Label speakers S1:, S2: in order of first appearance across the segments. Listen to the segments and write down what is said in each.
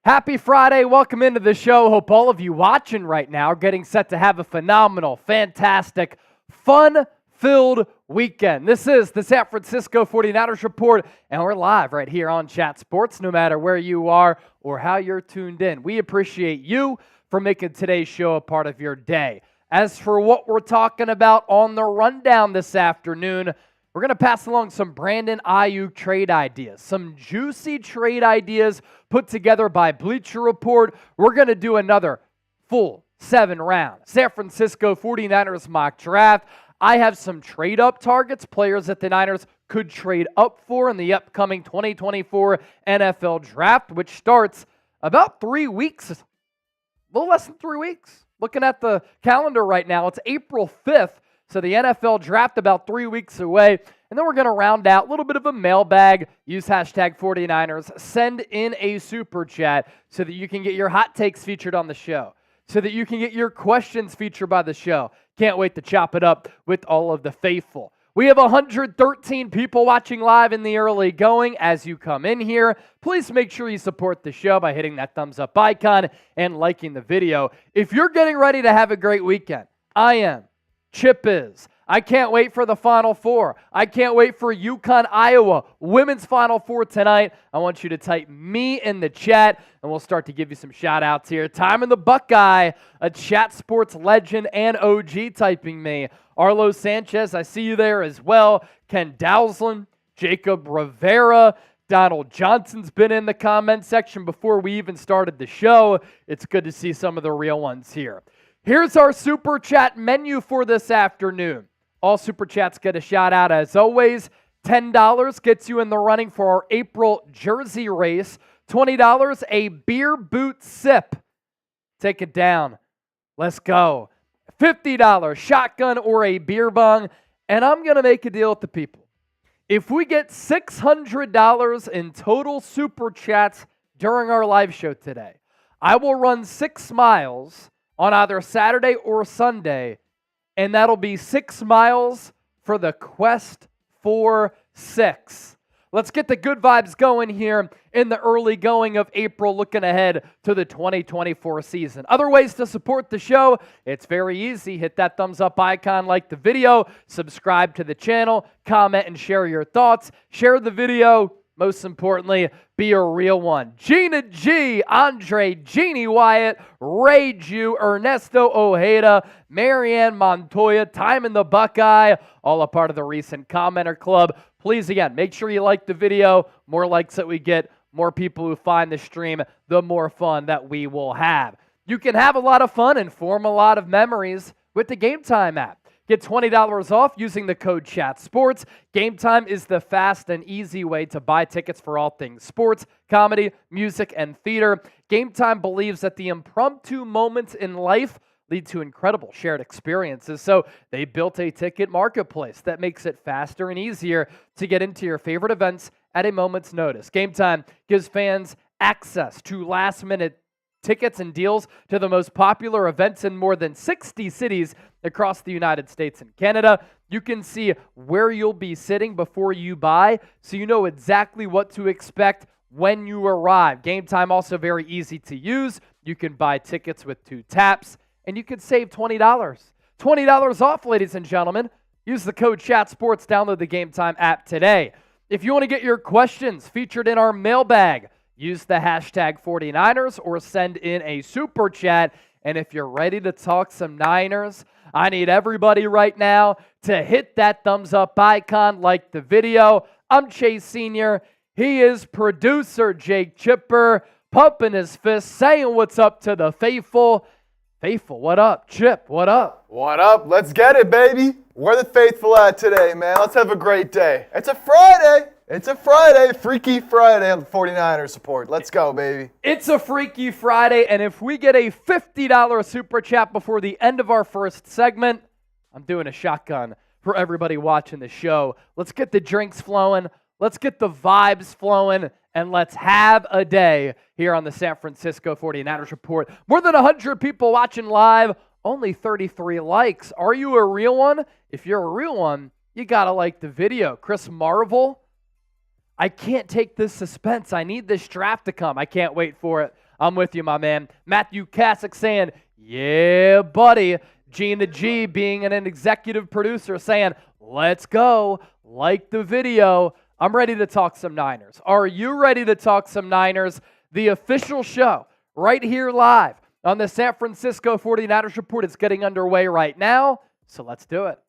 S1: Happy Friday. Welcome into the show. Hope all of you watching right now are getting set to have a phenomenal, fantastic, fun-filled weekend. This is the San Francisco 49ers Report, and we're live right here on Chat Sports, no matter where you are or how you're tuned in. We appreciate you for making today's show a part of your day. As for what we're talking about on the rundown this afternoon, we're going to pass along some Brandon Aiyuk trade ideas, some juicy trade ideas put together by Bleacher Report. We're going to do another full 7-round San Francisco 49ers mock draft. I have some trade-up targets, players that the Niners could trade up for in the upcoming 2024 NFL Draft, which starts about 3 weeks, a little less than 3 weeks. Looking at the calendar right now, it's April 5th. So the NFL Draft about 3 weeks away. And then we're going to round out a little bit of a mailbag. Use hashtag 49ers. Send in a super chat so that you can get your hot takes featured on the show. So that you can get your questions featured by the show. Can't wait to chop it up with all of the faithful. We have 113 people watching live in the early going. As you come in here, please make sure you support the show by hitting that thumbs up icon and liking the video. If you're getting ready to have a great weekend, I am. Chip is. I can't wait for the Final Four. I can't wait for UConn, Iowa, women's Final Four tonight. I want you to type me in the chat, and we'll start to give you some shout-outs here. Time in the Buckeye, a Chat Sports legend and OG typing me. Arlo Sanchez, I see you there as well. Ken Dowsland, Jacob Rivera, Donald Johnson's been in the comment section before we even started the show. It's good to see some of the real ones here. Here's our Super Chat menu for this afternoon. All Super Chats get a shout out as always. $10 gets you in the running for our April jersey race. $20, a beer boot sip. Take it down. Let's go. $50, shotgun or a beer bong. And I'm going to make a deal with the people. If we get $600 in total Super Chats during our live show today, I will run 6 miles on either Saturday or Sunday, and that'll be 6 miles for the Quest for 6. Let's get the good vibes going here in the early going of April, looking ahead to the 2024 season. Other ways to support the show, it's very easy. Hit that thumbs up icon, like the video, subscribe to the channel, comment and share your thoughts, share the video. Most importantly, be a real one. Gina G, Andre, Jeannie Wyatt, Ray Jew, Ernesto Ojeda, Marianne Montoya, Time in the Buckeye, all a part of the recent commenter club. Please, again, make sure you like the video. More likes that we get, more people who find the stream, the more fun that we will have. You can have a lot of fun and form a lot of memories with the Game Time app. Get $20 off using the code CHATSPORTS. Game Time is the fast and easy way to buy tickets for all things sports, comedy, music, and theater. Game Time believes that the impromptu moments in life lead to incredible shared experiences. So they built a ticket marketplace that makes it faster and easier to get into your favorite events at a moment's notice. Game Time gives fans access to last-minute tickets and deals to the most popular events in more than 60 cities across the United States and Canada. You can see where you'll be sitting before you buy, so you know exactly what to expect when you arrive. Game Time also very easy to use. You can buy tickets with 2 taps, and you can save $20. $20 off, ladies and gentlemen. Use the code CHATSPORTS. Download the Game Time app today. If you want to get your questions featured in our mailbag, use the hashtag 49ers or send in a super chat. And if you're ready to talk some Niners, I need everybody right now to hit that thumbs up icon, like the video. I'm Chase Sr. He is producer Jake Chipper, pumping his fist, saying what's up to the faithful. Faithful, what up? Chip, what up?
S2: What up? Let's get it, baby. Where the faithful at today, man? Let's have a great day. It's a Friday. It's a Friday, Freaky Friday on 49ers support. Let's go, baby.
S1: It's a Freaky Friday, and if we get a $50 super chat before the end of our first segment, I'm doing a shotgun for everybody watching the show. Let's get the drinks flowing. Let's get the vibes flowing, and let's have a day here on the San Francisco 49ers Report. More than 100 people watching live, only 33 likes. Are you a real one? If you're a real one, you got to like the video. Chris Marvel, I can't take this suspense. I need this draft to come. I can't wait for it. I'm with you, my man. Matthew Kasich saying, yeah, buddy. Gina G being an executive producer saying, let's go. Like the video. I'm ready to talk some Niners. Are you ready to talk some Niners? The official show right here live on the San Francisco 49ers Report is getting underway right now, so let's do it.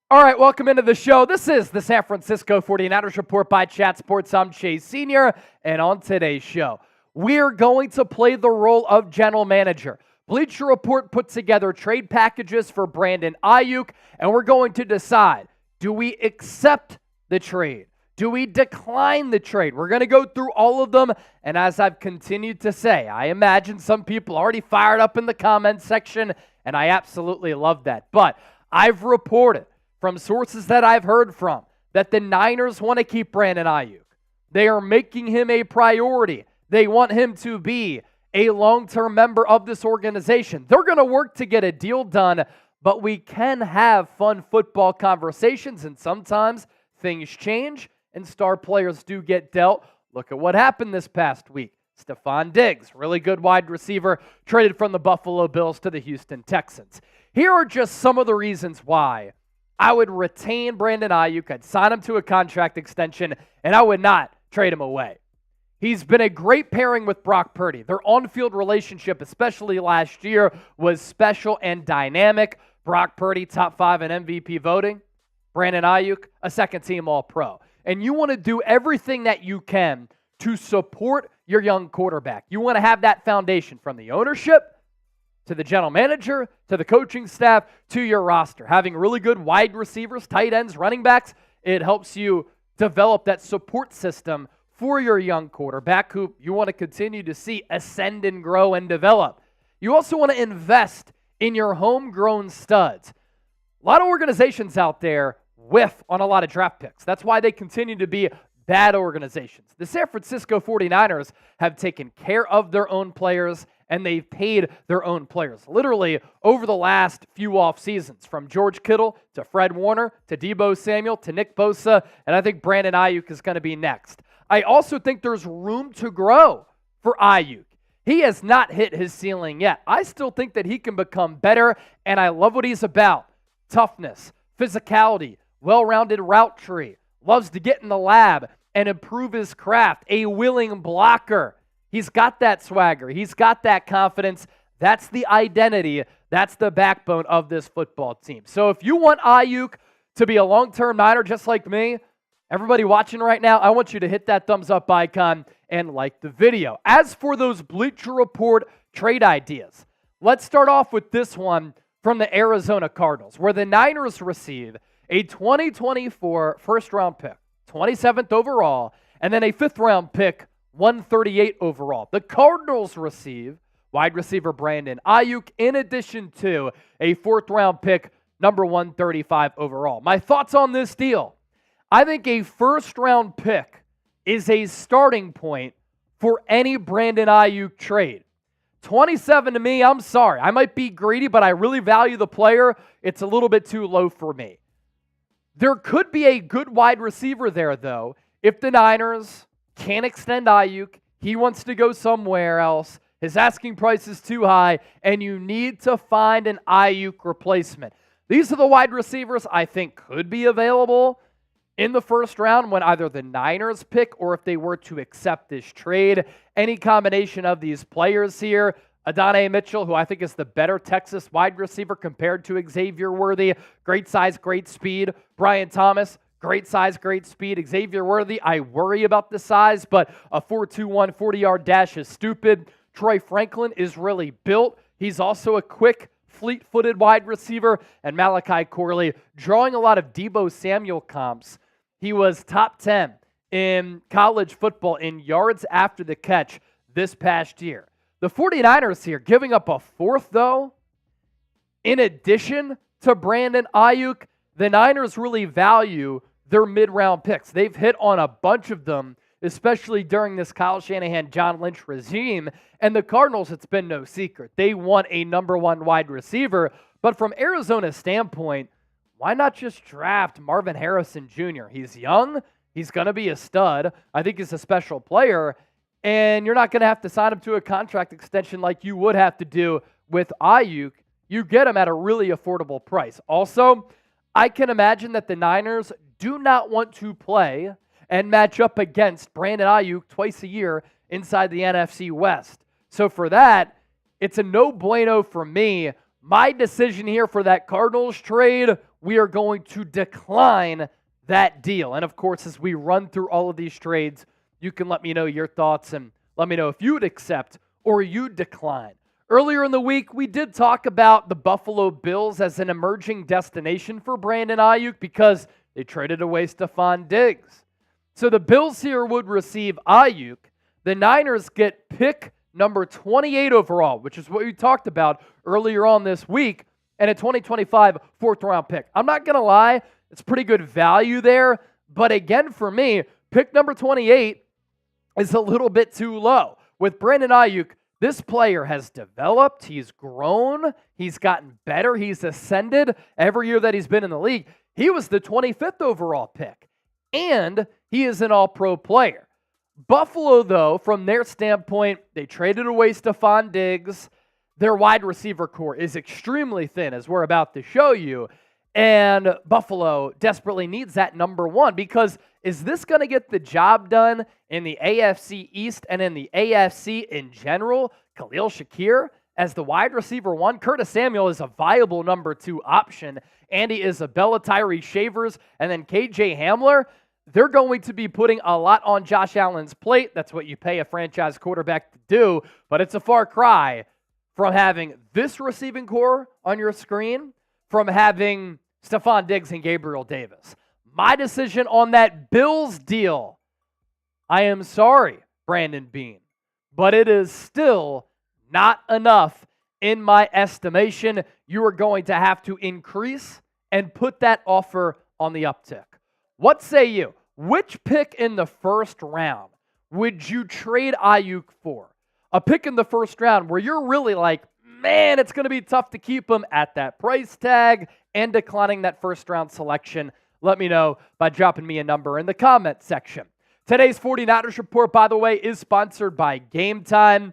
S1: All right, welcome into the show. This is the San Francisco 49ers Report by Chat Sports. I'm Chase Sr., and on today's show, we're going to play the role of general manager. Bleacher Report put together trade packages for Brandon Aiyuk, and we're going to decide, do we accept the trade? Do we decline the trade? We're going to go through all of them, and as I've continued to say, I imagine some people already fired up in the comments section, and I absolutely love that. But I've reported from sources that I've heard from that the Niners want to keep Brandon Aiyuk. They are making him a priority. They want him to be a long-term member of this organization. They're going to work to get a deal done, but we can have fun football conversations, and sometimes things change and star players do get dealt. Look at what happened this past week. Stephon Diggs, really good wide receiver, traded from the Buffalo Bills to the Houston Texans. Here are just some of the reasons why I would retain Brandon Aiyuk. I'd sign him to a contract extension, and I would not trade him away. He's been a great pairing with Brock Purdy. Their on-field relationship, especially last year, was special and dynamic. Brock Purdy, top 5 in MVP voting. Brandon Aiyuk, a second-team All-Pro. And you want to do everything that you can to support your young quarterback. You want to have that foundation from the ownership to the general manager, to the coaching staff, to your roster. Having really good wide receivers, tight ends, running backs, it helps you develop that support system for your young quarterback who you want to continue to see ascend and grow and develop. You also want to invest in your homegrown studs. A lot of organizations out there whiff on a lot of draft picks. That's why they continue to be bad organizations. The San Francisco 49ers have taken care of their own players, and they've paid their own players. Literally, over the last few off seasons, from George Kittle to Fred Warner to Deebo Samuel to Nick Bosa, and I think Brandon Aiyuk is going to be next. I also think there's room to grow for Aiyuk. He has not hit his ceiling yet. I still think that he can become better, and I love what he's about. Toughness, physicality, well-rounded route tree, loves to get in the lab and improve his craft, a willing blocker. He's got that swagger. He's got that confidence. That's the identity. That's the backbone of this football team. So if you want Aiyuk to be a long-term Niner just like me, everybody watching right now, I want you to hit that thumbs up icon and like the video. As for those Bleacher Report trade ideas, let's start off with this one from the Arizona Cardinals, where the Niners receive a 2024 first-round pick, 27th overall, and then a 5th-round pick, 138 overall. The Cardinals receive wide receiver Brandon Aiyuk in addition to a 4th-round pick, number 135 overall. My thoughts on this deal: I think a first-round pick is a starting point for any Brandon Aiyuk trade. 27 to me, I'm sorry. I might be greedy, but I really value the player. It's a little bit too low for me. There could be a good wide receiver there, though, if the Niners can't extend Aiyuk, he wants to go somewhere else, his asking price is too high, and you need to find an Aiyuk replacement. These are the wide receivers I think could be available in the first round when either the Niners pick or if they were to accept this trade. Any combination of these players here. Adonai Mitchell, who I think is the better Texas wide receiver compared to Xavier Worthy. Great size, great speed. Brian Thomas, great size, great speed. Xavier Worthy, I worry about the size, but a 4.21 40-yard dash is stupid. Troy Franklin is really built. He's also a quick, fleet-footed wide receiver. And Malachi Corley, drawing a lot of Deebo Samuel comps. He was top 10 in college football in yards after the catch this past year. The 49ers here giving up a 4th, though. In addition to Brandon Aiyuk, the Niners really value their mid-round picks. They've hit on a bunch of them, especially during this Kyle Shanahan, John Lynch regime. And the Cardinals, it's been no secret. They want a number 1 wide receiver, But from Arizona's standpoint, why not just draft Marvin Harrison Jr.? He's young. He's going to be a stud. I think he's a special player. And you're not going to have to sign him to a contract extension like you would have to do with Aiyuk. You get him at a really affordable price. Also, I can imagine that the Niners do not want to play and match up against Brandon Aiyuk twice a year inside the NFC West. So for that, it's a no bueno for me. My decision here for that Cardinals trade, we are going to decline that deal. And of course, as we run through all of these trades, you can let me know your thoughts and let me know if you would accept or you decline. Earlier in the week, we did talk about the Buffalo Bills as an emerging destination for Brandon Aiyuk because they traded away Stephon Diggs. So the Bills here would receive Aiyuk. The Niners get pick number 28 overall, which is what we talked about earlier on this week, and a 2025 fourth-round pick. I'm not going to lie, it's pretty good value there, but again, for me, pick number 28 is a little bit too low. With Brandon Aiyuk, this player has developed, he's grown, he's gotten better, he's ascended every year that he's been in the league. He was the 25th overall pick, and he is an all-pro player. Buffalo, though, from their standpoint, they traded away Stephon Diggs. Their wide receiver core is extremely thin, as we're about to show you, and Buffalo desperately needs that number one because is this going to get the job done in the AFC East and in the AFC in general? Khalil Shakir as the wide receiver one. Curtis Samuel is a viable number two option. Andy Isabella, Tyree Shavers, and then KJ Hamler. They're going to be putting a lot on Josh Allen's plate. That's what you pay a franchise quarterback to do, but it's a far cry from having this receiving core on your screen, from having Stephon Diggs and Gabriel Davis. My decision on that Bills deal, I am sorry, Brandon Beane, but it is still not enough in my estimation. You are going to have to increase and put that offer on the uptick. What say you? Which pick in the first round would you trade Aiyuk for? A pick in the first round where you're really like, man, it's going to be tough to keep him at that price tag and declining that first round selection. Let me know by dropping me a number in the comment section. Today's 49ers Report, by the way, is sponsored by Game Time.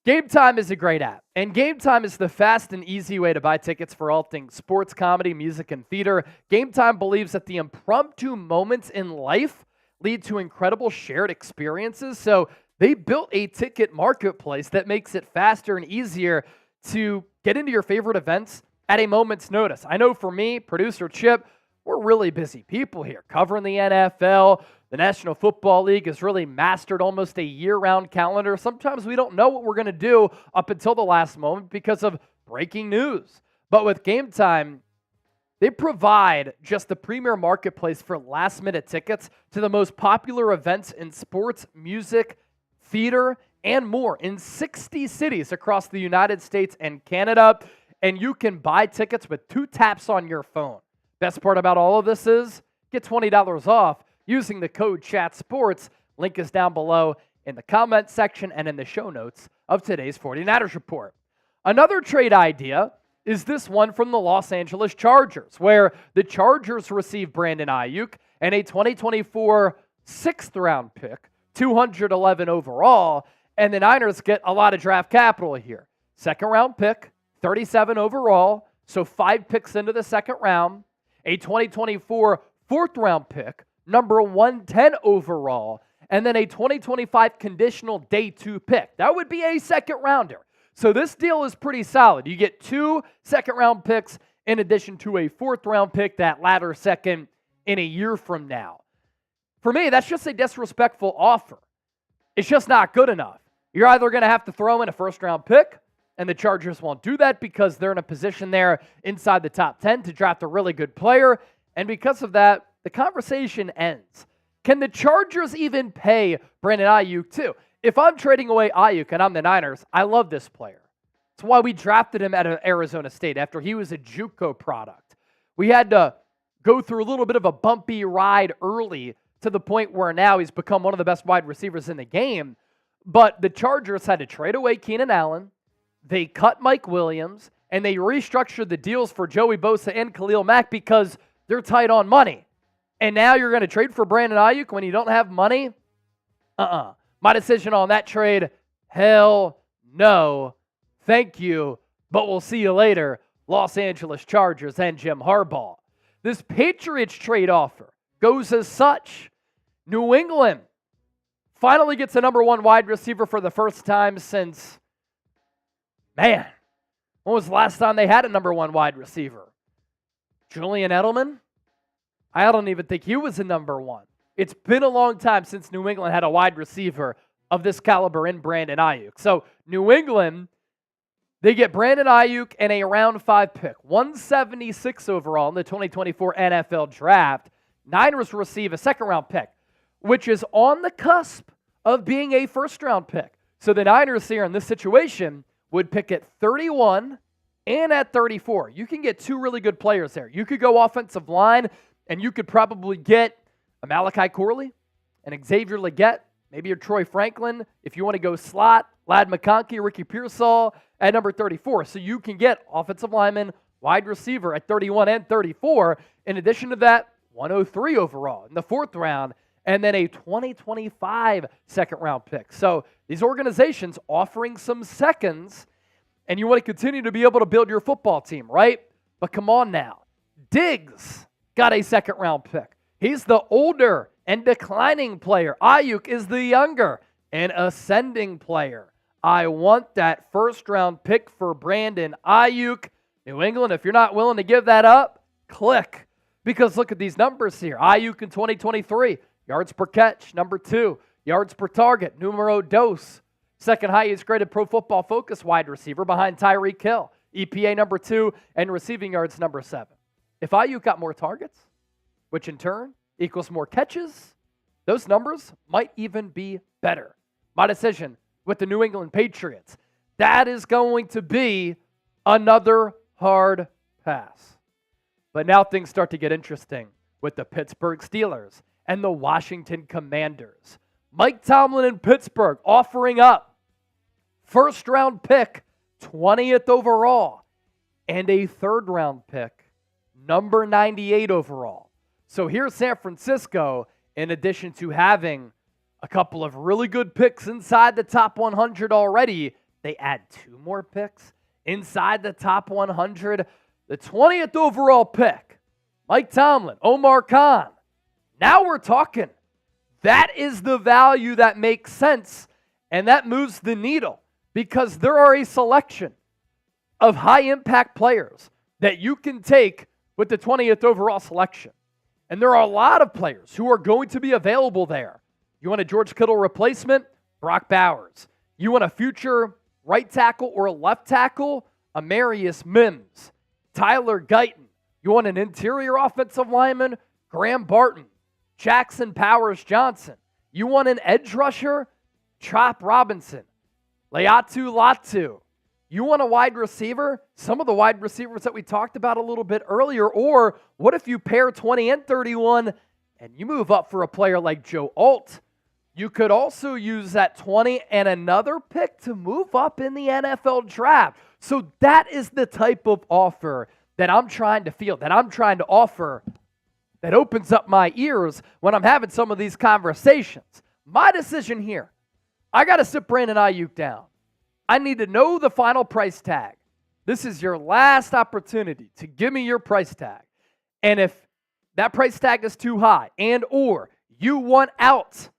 S1: Game Time is a great app, and Game Time is the fast and easy way to buy tickets for all things sports, comedy, music, and theater. Game Time believes that the impromptu moments in life lead to incredible shared experiences, so they built a ticket marketplace that makes it faster and easier to get into your favorite events at a moment's notice. I know for me, producer Chip, we're really busy people here covering the NFL. The National Football League has really mastered almost a year-round calendar. Sometimes we don't know what we're going to do up until the last moment because of breaking news. But with Game Time, they provide just the premier marketplace for last-minute tickets to the most popular events in sports, music, theater, and more in 60 cities across the United States and Canada. And you can buy tickets with 2 taps on your phone. Best part about all of this is get $20 off using the code CHATSPORTS. Link is down below in the comment section and in the show notes of today's 49ers Report. Another trade idea is this one from the Los Angeles Chargers, where the Chargers receive Brandon Aiyuk and a 2024 6th-round pick, 211 overall, and the Niners get a lot of draft capital here. 2nd-round pick, 37 overall, so 5 picks into the 2nd round, a 2024 4th-round pick, number 110 overall, and then a 2025 conditional day 2 pick. That would be a 2nd rounder. So this deal is pretty solid. You get 2 2nd-round picks in addition to a 4th-round pick, that latter second, in a year from now. For me, that's just a disrespectful offer. It's just not good enough. You're either going to have to throw in a 1st-round pick, and the Chargers won't do that because they're in a position there inside the top 10 to draft a really good player, and because of that, the conversation ends. Can the Chargers even pay Brandon Aiyuk too? If I'm trading away Aiyuk and I'm the Niners, I love this player. That's why we drafted him at Arizona State after he was a JUCO product. We had to go through a little bit of a bumpy ride early to the point where now he's become one of the best wide receivers in the game. But the Chargers had to trade away Keenan Allen. They cut Mike Williams, and they restructured the deals for Joey Bosa and Khalil Mack because they're tight on money. And now you're going to trade for Brandon Aiyuk when you don't have money? My decision on that trade, hell no. Thank you, but we'll see you later, Los Angeles Chargers and Jim Harbaugh. This Patriots trade offer goes as such. New England finally gets a number 1 wide receiver for the first time since, when was the last time they had a number 1 wide receiver? Julian Edelman? I don't even think he was a number 1. It's been a long time since New England had a wide receiver of this caliber in Brandon Aiyuk. So New England, they get Brandon Aiyuk and a round 5 pick, 176 overall in the 2024 NFL Draft. Niners receive a second-round pick, which is on the cusp of being a first-round pick. So the Niners here in this situation would pick at 31 and at 34. You can get 2 really good players there. You could go offensive line, and you could probably get a Malachi Corley, an Xavier Legette, maybe a Troy Franklin. If you want to go slot, Ladd McConkey, Ricky Pearsall at number 34. So you can get offensive lineman, wide receiver at 31 and 34. In addition to that, 103 overall in the 4th round, and then a 2025 second-round pick. So these organizations offering some seconds, and you want to continue to be able to build your football team, right? But come on now. Diggs got a second-round pick. He's the older and declining player. Aiyuk is the younger and ascending player. I want that first-round pick for Brandon Aiyuk. New England, if you're not willing to give that up, click. Because look at these numbers here. Aiyuk in 2023, yards per catch, number 2. Yards per target, numero dos. Second highest graded Pro Football Focus wide receiver behind Tyreek Hill. EPA number 2 and receiving yards number 7. If Aiyuk got more targets, which in turn equals more catches, those numbers might even be better. My decision with the New England Patriots, that is going to be another hard pass. But now things start to get interesting with the Pittsburgh Steelers and the Washington Commanders. Mike Tomlin in Pittsburgh offering up first-round pick, 20th overall, and a third-round pick, number 98 overall. So here's San Francisco, in addition to having a couple of really good picks inside the top 100 already, they add 2 more picks inside the top 100. The 20th overall pick, Mike Tomlin, Omar Khan. Now we're talking. That is the value that makes sense, and that moves the needle because there are a selection of high-impact players that you can take with the 20th overall selection. And there are a lot of players who are going to be available there. You want a George Kittle replacement? Brock Bowers. You want a future right tackle or a left tackle? Amarius Mims. Tyler Guyton. You want an interior offensive lineman? Graham Barton. Jackson Powers Johnson. You want an edge rusher? Chop Robinson. Leatu Latu. You want a wide receiver? Some of the wide receivers that we talked about a little bit earlier. Or what if you pair 20 and 31 and you move up for a player like Joe Alt? You could also use that 20 and another pick to move up in the NFL draft. So that is the type of offer that I'm trying to field, that I'm trying to offer, that opens up my ears when I'm having some of these conversations. My decision here, I got to sit Brandon Aiyuk down. I need to know the final price tag. This is your last opportunity to give me your price tag. And if that price tag is too high and or you want out,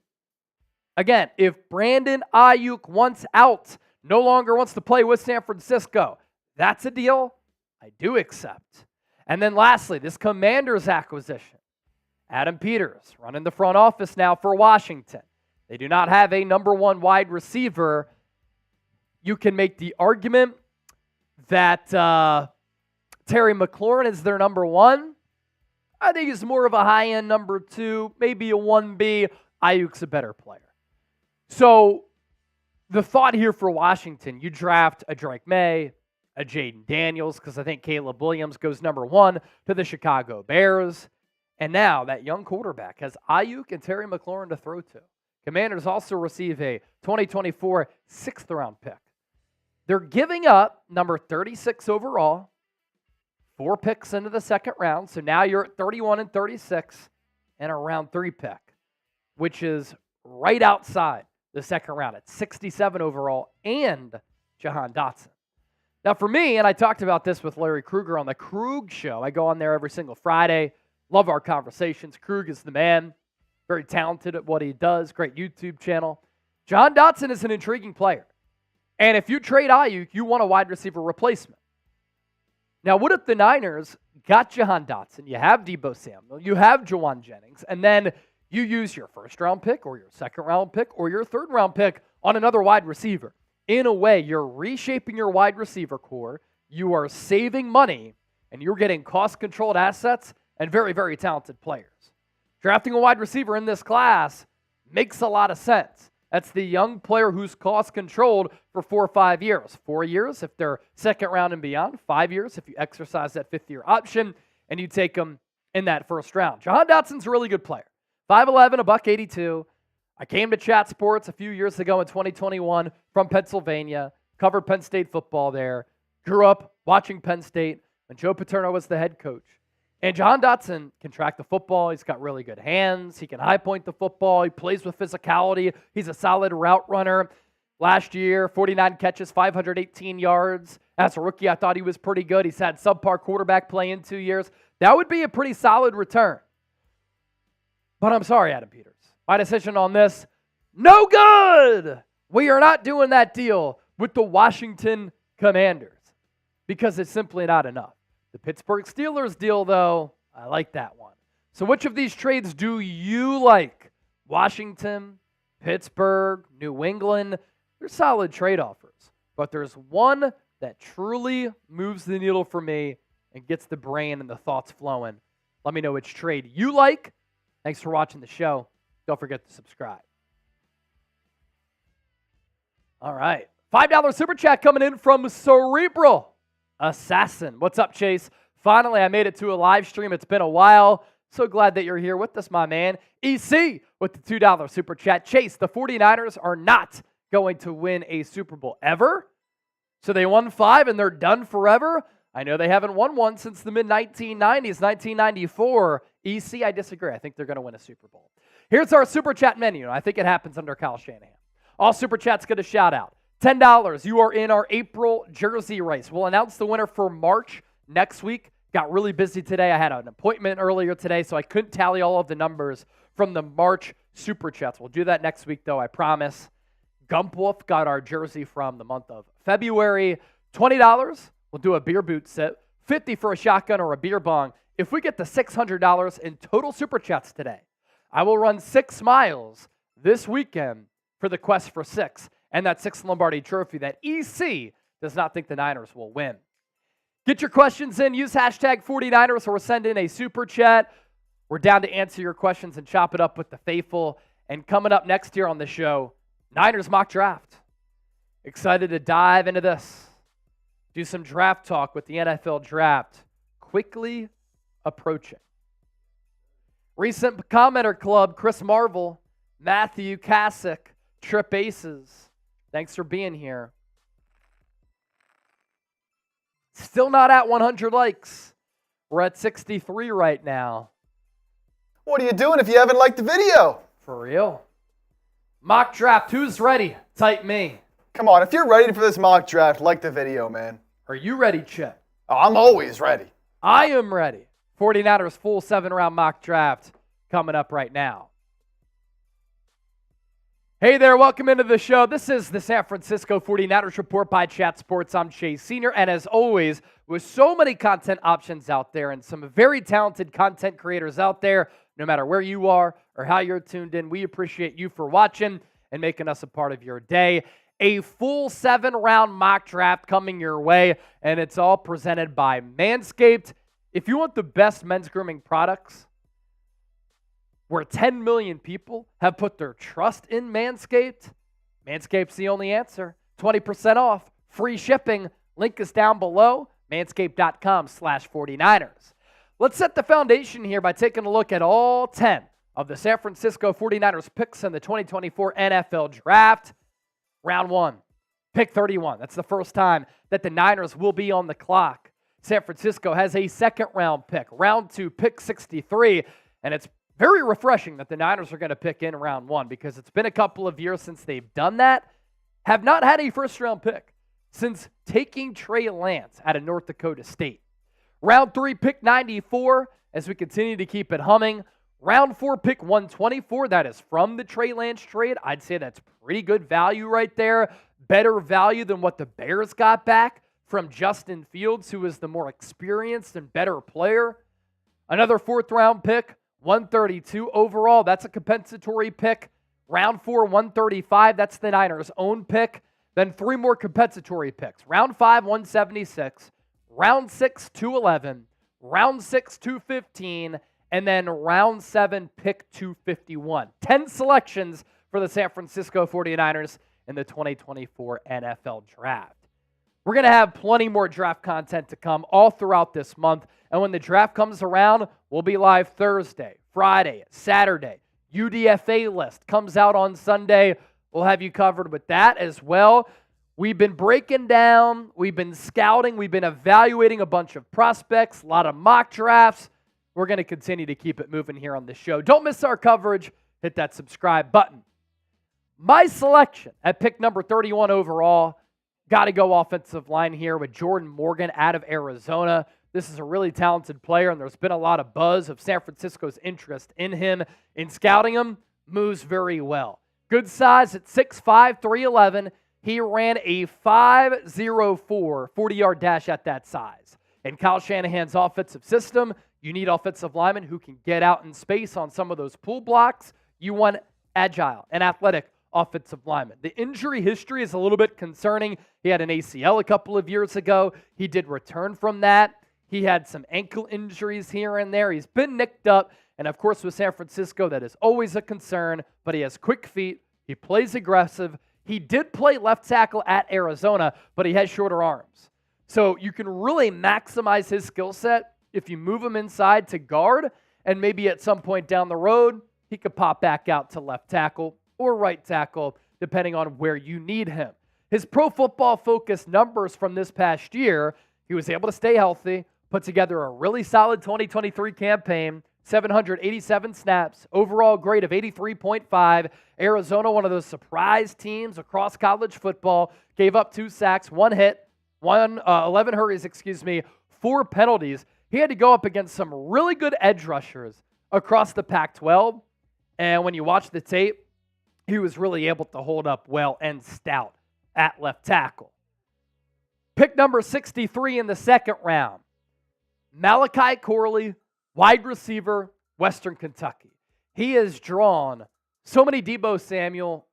S1: again, if Brandon Aiyuk wants out, no longer wants to play with San Francisco, that's a deal I do accept. And then lastly, this Commanders acquisition. Adam Peters running the front office now for Washington. They do not have a number 1 wide receiver. You can make the argument that Terry McLaurin is their number 1. I think he's more of a high-end number 2, maybe a 1B. Aiyuk's a better player. So the thought here for Washington, you draft a Drake May, a Jaden Daniels, because I think Caleb Williams goes number 1 to the Chicago Bears. And now that young quarterback has Aiyuk and Terry McLaurin to throw to. Commanders also receive a 2024 6th-round pick. They're giving up number 36 overall, 4 picks into the second round. So now you're at 31 and 36 and a round 3 pick, which is right outside the second round at 67 overall and Jahan Dotson. Now for me, and I talked about this with Larry Krueger on the Krug Show. I go on there every single Friday. Love our conversations. Krug is the man. Very talented at what he does. Great YouTube channel. Jahan Dotson is an intriguing player. And if you trade Aiyuk, you want a wide receiver replacement. Now, what if the Niners got Jahan Dotson? You have Deebo Samuel. You have Juwan Jennings. And then you use your first-round pick or your second-round pick or your third-round pick on another wide receiver. In a way, you're reshaping your wide receiver core. You are saving money, and you're getting cost-controlled assets and very, very talented players. Drafting a wide receiver in this class makes a lot of sense. That's the young player who's cost-controlled for 4 or 5 years. 4 years if they're second round and beyond. 5 years if you exercise that fifth-year option and you take them in that first round. Jahan Dotson's a really good player. 5'11", $182. I came to Chat Sports a few years ago in 2021 from Pennsylvania, covered Penn State football there, grew up watching Penn State when Joe Paterno was the head coach. And Jahan Dotson can track the football. He's got really good hands. He can high point the football. He plays with physicality. He's a solid route runner. Last year, 49 catches, 518 yards. As a rookie, I thought he was pretty good. He's had subpar quarterback play in 2 years. That would be a pretty solid return. But I'm sorry, Adam Peters. My decision on this, no good! We are not doing that deal with the Washington Commanders because it's simply not enough. The Pittsburgh Steelers deal, though, I like that one. So which of these trades do you like? Washington, Pittsburgh, New England? They're solid trade offers. But there's one that truly moves the needle for me and gets the brain and the thoughts flowing. Let me know which trade you like. Thanks for watching the show. Don't forget to subscribe. All right. $5 Super Chat coming in from Cerebral Assassin. What's up, Chase? Finally, I made it to a live stream. It's been a while. So glad that you're here with us, my man. EC with the $2 Super Chat. Chase, the 49ers are not going to win a Super Bowl ever. So they won 5 and they're done forever. I know they haven't won one since the mid-1990s, 1994. EC, I disagree. I think they're going to win a Super Bowl. Here's our Super Chat menu. I think it happens under Kyle Shanahan. All Super Chats get a shout out. $10, you are in our April jersey race. We'll announce the winner for March next week. Got really busy today. I had an appointment earlier today, so I couldn't tally all of the numbers from the March Super Chats. We'll do that next week, though, I promise. Gumpwolf got our jersey from the month of February. $20, we'll do a beer boot set. $50 for a shotgun or a beer bong. If we get to $600 in total Super Chats today, I will run 6 miles this weekend for the Quest for 6 and that 6th Lombardi trophy that EC does not think the Niners will win. Get your questions in. Use hashtag 49ers or send in a Super Chat. We're down to answer your questions and chop it up with the faithful. And coming up next here on the show, Niners mock draft. Excited to dive into this. Do some draft talk with the NFL draft quickly approaching. Recent commenter club, Chris Marvel, Matthew Kasich, Trip Aces. Thanks for being here. Still not at 100 likes. We're at 63 right now.
S2: What are you doing if you haven't liked the video?
S1: For real. Mock draft, who's ready? Type me.
S2: Come on, if you're ready for this mock draft, like the video, man.
S1: Are you ready, Chip?
S2: Oh, I'm always ready.
S1: I am ready. 49ers full 7-round mock draft coming up right now. Hey there, welcome into the show. This is the San Francisco 49ers Report by Chat Sports. I'm Chase Sr. And as always, with so many content options out there and some very talented content creators out there, no matter where you are or how you're tuned in, we appreciate you for watching and making us a part of your day. A full 7-round mock draft coming your way, and it's all presented by Manscaped. If you want the best men's grooming products, where 10 million people have put their trust in Manscaped, Manscaped's the only answer. 20% off, free shipping. Link is down below, manscaped.com/49ers. Let's set the foundation here by taking a look at all 10 of the San Francisco 49ers picks in the 2024 NFL Draft. Round 1, Pick 31. That's the first time that the Niners will be on the clock. San Francisco has a second-round pick. Round 2, pick 63. And it's very refreshing that the Niners are going to pick in round 1 because it's been a couple of years since they've done that. Have not had a first-round pick since taking Trey Lance out of North Dakota State. Round 3, pick 94, as we continue to keep it humming. Round 4, pick 124. That is from the Trey Lance trade. I'd say that's pretty good value right there. Better value than what the Bears got back from Justin Fields, who is the more experienced and better player. Another 4th-round pick, 132 overall. That's a compensatory pick. Round 4, 135. That's the Niners' own pick. Then 3 more compensatory picks. Round 5, 176. Round 6, 211. Round 6, 215. And then round 7, pick 251. 10 selections for the San Francisco 49ers in the 2024 NFL Draft. We're going to have plenty more draft content to come all throughout this month. And when the draft comes around, we'll be live Thursday, Friday, Saturday. UDFA list comes out on Sunday. We'll have you covered with that as well. We've been breaking down, we've been scouting, we've been evaluating a bunch of prospects, a lot of mock drafts. We're going to continue to keep it moving here on the show. Don't miss our coverage. Hit that subscribe button. My selection at pick number 31 overall, got to go offensive line here with Jordan Morgan out of Arizona. This is a really talented player, and there's been a lot of buzz of San Francisco's interest in him. In scouting him, moves very well. Good size at 6'5", 311. He ran a 5.04 40-yard dash at that size. In Kyle Shanahan's offensive system, you need offensive linemen who can get out in space on some of those pull blocks. You want agile and athletic offensive linemen. The injury history is a little bit concerning. He had an ACL a couple of years ago. He did return from that. He had some ankle injuries here and there. He's been nicked up. And of course, with San Francisco, that is always a concern. But he has quick feet. He plays aggressive. He did play left tackle at Arizona, but he has shorter arms. So you can really maximize his skill set if you move him inside to guard, and maybe at some point down the road, he could pop back out to left tackle or right tackle, depending on where you need him. His Pro Football Focus numbers from this past year, he was able to stay healthy, put together a really solid 2023 campaign, 787 snaps, overall grade of 83.5. Arizona, one of those surprise teams across college football, gave up 2 sacks, 1 hit, 11 hurries, 4 penalties. He had to go up against some really good edge rushers across the Pac-12. And when you watch the tape, he was really able to hold up well and stout at left tackle. Pick number 63 in the 2nd round, Malachi Corley, wide receiver, Western Kentucky. He has drawn so many Deebo Samuel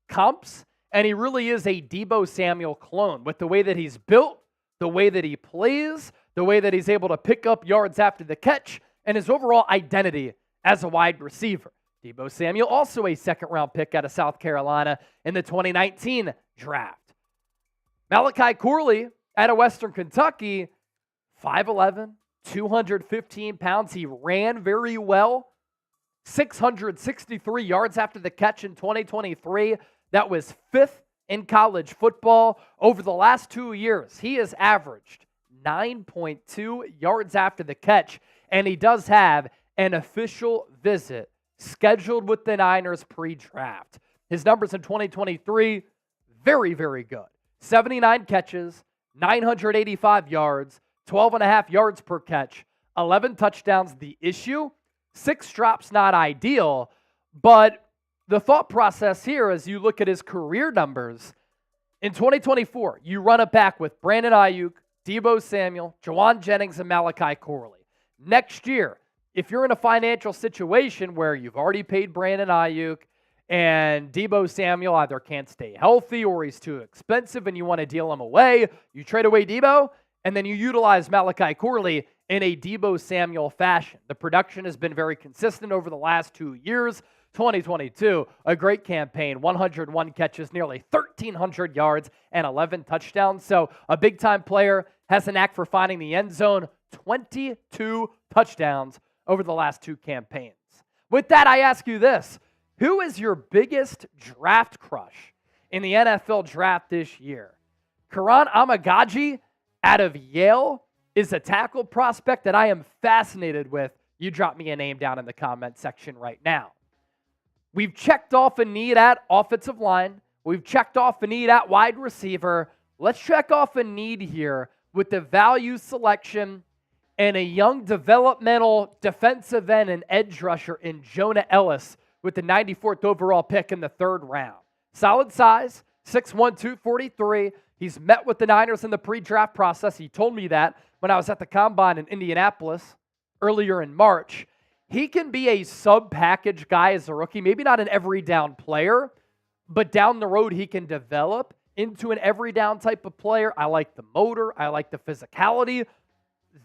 S1: comps, and he really is a Deebo Samuel clone with the way that he's built, the way that he plays, the way that he's able to pick up yards after the catch, and his overall identity as a wide receiver. Deebo Samuel, also a 2nd-round pick out of South Carolina in the 2019 draft. Malachi Corley out of Western Kentucky, 5'11", 215 pounds. He ran very well. 663 yards after the catch in 2023. That was 5th in college football. Over the last 2 years, he has averaged 9.2 yards after the catch, and he does have an official visit scheduled with the Niners pre-draft. His numbers in 2023, very, very good. 79 catches, 985 yards, 12.5 yards per catch, 11 touchdowns. The issue, 6 drops, not ideal, but the thought process here as you look at his career numbers, in 2024, you run it back with Brandon Aiyuk, Deebo Samuel, Jawan Jennings, and Malachi Corley. Next year, if you're in a financial situation where you've already paid Brandon Aiyuk and Deebo Samuel either can't stay healthy or he's too expensive and you want to deal him away, you trade away Deebo, and then you utilize Malachi Corley in a Deebo Samuel fashion. The production has been very consistent over the last 2 years. 2022, a great campaign, 101 catches, nearly 1,300 yards, and 11 touchdowns. So a big-time player, has a knack for finding the end zone, 22 touchdowns over the last 2 campaigns. With that, I ask you this. Who is your biggest draft crush in the NFL draft this year. Karan Amagaji out of Yale is a tackle prospect that I am fascinated with. You drop me a name down in the comment section right now. We've checked off a need at offensive line. We've checked off a need at wide receiver. Let's check off a need here with the value selection and a young developmental defensive end and edge rusher in Jonah Ellis with the 94th overall pick in the 3rd round. Solid size, 6'1", 243. He's met with the Niners in the pre-draft process. He told me that when I was at the Combine in Indianapolis earlier in March. He can be a sub-package guy as a rookie, maybe not an every-down player, but down the road he can develop into an every-down type of player. I like the motor. I like the physicality.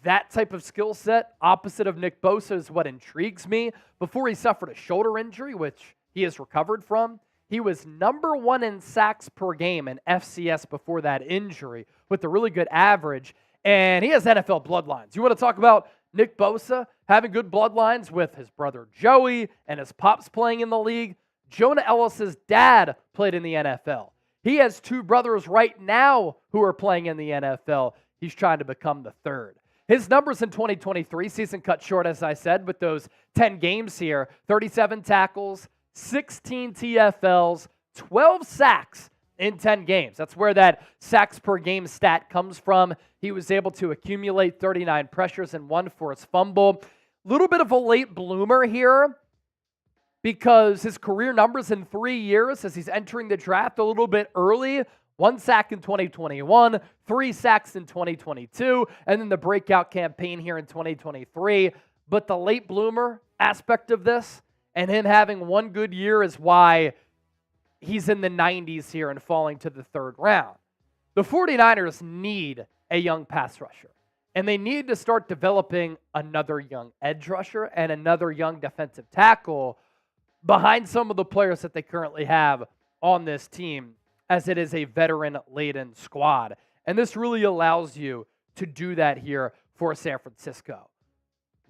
S1: That type of skill set, opposite of Nick Bosa, is what intrigues me. Before he suffered a shoulder injury, which he has recovered from, he was number 1 in sacks per game in FCS before that injury with a really good average, and he has NFL bloodlines. You want to talk about Nick Bosa having good bloodlines with his brother Joey and his pops playing in the league? Jonah Ellis's dad played in the NFL. He has 2 brothers right now who are playing in the NFL. He's trying to become the 3rd. His numbers in 2023, season cut short, as I said, with those 10 games here, 37 tackles, 16 TFLs, 12 sacks in 10 games. That's where that sacks per game stat comes from. He was able to accumulate 39 pressures and 1 forced fumble. Little bit of a late bloomer here because his career numbers in 3 years as he's entering the draft a little bit early. 1 sack in 2021, 3 sacks in 2022, and then the breakout campaign here in 2023. But the late bloomer aspect of this and him having 1 good year is why he's in the 90s here and falling to the 3rd round. The 49ers need a young pass rusher, and they need to start developing another young edge rusher and another young defensive tackle behind some of the players that they currently have on this team, as it is a veteran-laden squad. And this really allows you to do that here for San Francisco.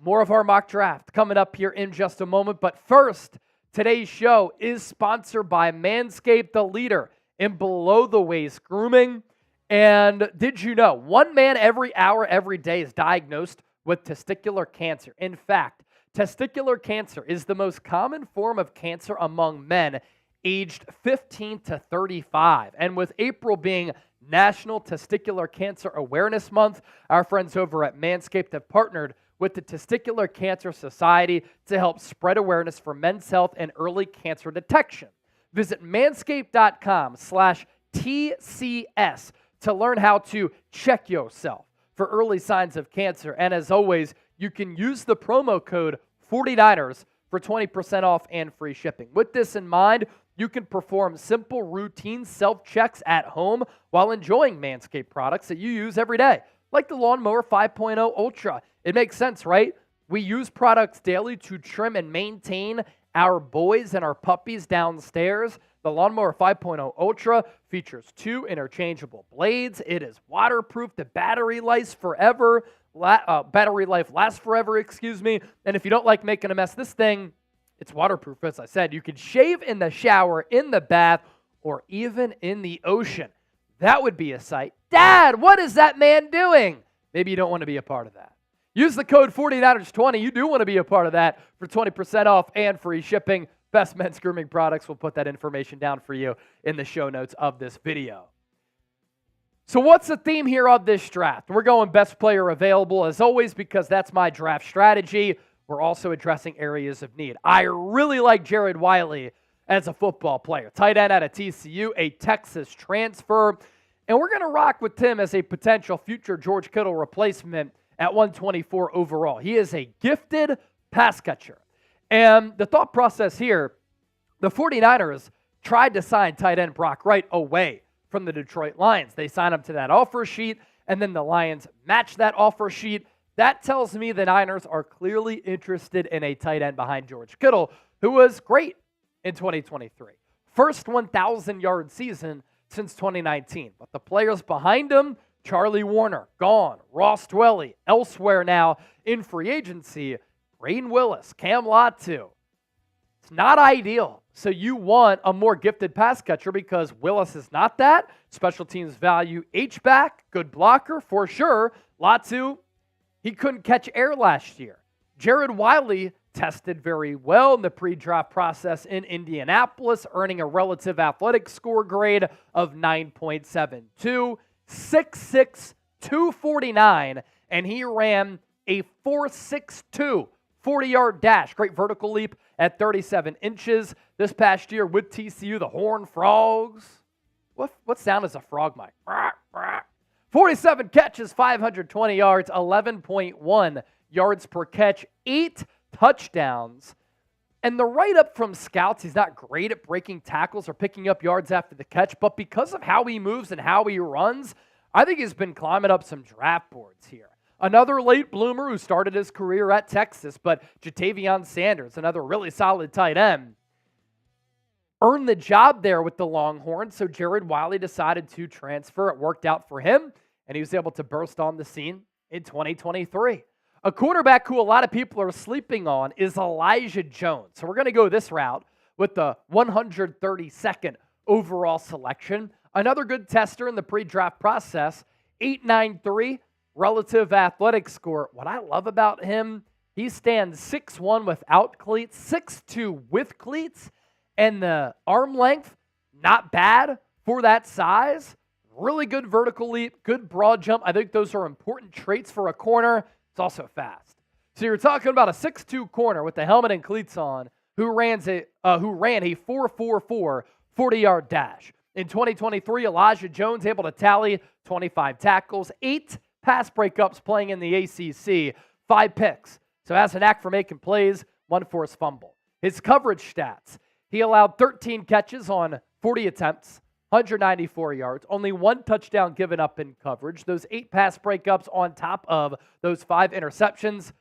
S1: More of our mock draft coming up here in just a moment. But first, today's show is sponsored by Manscaped, the leader in below-the-waist grooming. And did you know 1 man every hour, every day is diagnosed with testicular cancer? In fact, testicular cancer is the most common form of cancer among men aged 15 to 35. And with April being National Testicular Cancer Awareness Month, our friends over at Manscaped have partnered with the Testicular Cancer Society to help spread awareness for men's health and early cancer detection. Visit manscaped.com/TCS to learn how to check yourself for early signs of cancer. And as always, you can use the promo code 49ers for 20% off and free shipping. With this in mind, you can perform simple routine self-checks at home while enjoying Manscaped products that you use every day, like the Lawnmower 5.0 Ultra. It makes sense, right? We use products daily to trim and maintain our boys and our puppies downstairs. The Lawnmower 5.0 Ultra features 2 interchangeable blades. It is waterproof. The battery lasts forever. Battery life lasts forever, And if you don't like making a mess, this thing, it's waterproof, as I said. You can shave in the shower, in the bath, or even in the ocean. That would be a sight. Dad, what is that man doing? Maybe you don't want to be a part of that. Use the code 49ers20. You do want to be a part of that for 20% off and free shipping. Best men's grooming products. We'll put that information down for you in the show notes of this video. So what's the theme here of this draft? We're going best player available, as always, because that's my draft strategy. We're also addressing areas of need. I really like Jared Wiley as a football player. Tight end out of TCU, a Texas transfer. And we're going to rock with him as a potential future George Kittle replacement at 124 overall. He is a gifted pass catcher. And the thought process here, the 49ers tried to sign tight end Brock Wright away from the Detroit Lions. They signed him to that offer sheet, and then the Lions matched that offer sheet. That tells me the Niners are clearly interested in a tight end behind George Kittle, who was great in 2023. First 1,000-yard season since 2019. But the players behind him, Charlie Warner, gone. Ross Dwelley, elsewhere now in free agency. Rain Willis, Cam Latu. It's not ideal. So you want a more gifted pass catcher because Willis is not that. Special teams value H-back, good blocker for sure. Latu, he couldn't catch air last year. Jared Wiley tested very well in the pre-draft process in Indianapolis, earning a relative athletic score grade of 9.72, 6'6", 249, and he ran a 4.62 40-yard dash. Great vertical leap at 37 inches. This past year with TCU, the Horned Frogs. What sound is a frog mic? 47 catches, 520 yards, 11.1 yards per catch, 8 touchdowns. And the write-up from scouts, he's not great at breaking tackles or picking up yards after the catch, but because of how he moves and how he runs, I think he's been climbing up some draft boards here. Another late bloomer who started his career at Texas, but Jatavion Sanders, another really solid tight end, earned the job there with the Longhorns, so Jared Wiley decided to transfer. It worked out for him, and he was able to burst on the scene in 2023. A quarterback who a lot of people are sleeping on is Elijah Jones. So we're going to go this route with the 132nd overall selection. Another good tester in the pre-draft process, 8.93 relative athletic score. What I love about him, he stands 6'1" without cleats, 6'2" with cleats, and the arm length, not bad for that size. Really good vertical leap, good broad jump. I think those are important traits for a corner. It's also fast. So you're talking about a 6'2" corner with the helmet and cleats on who ran a 4.44 40-yard dash. In 2023, Elijah Jones able to tally 25 tackles, 8 pass breakups playing in the ACC, 5 picks. So has a knack for making plays, 1 forced fumble. His coverage stats, he allowed 13 catches on 40 attempts, 194 yards, only 1 touchdown given up in coverage. Those 8 pass breakups on top of those 5 interceptions.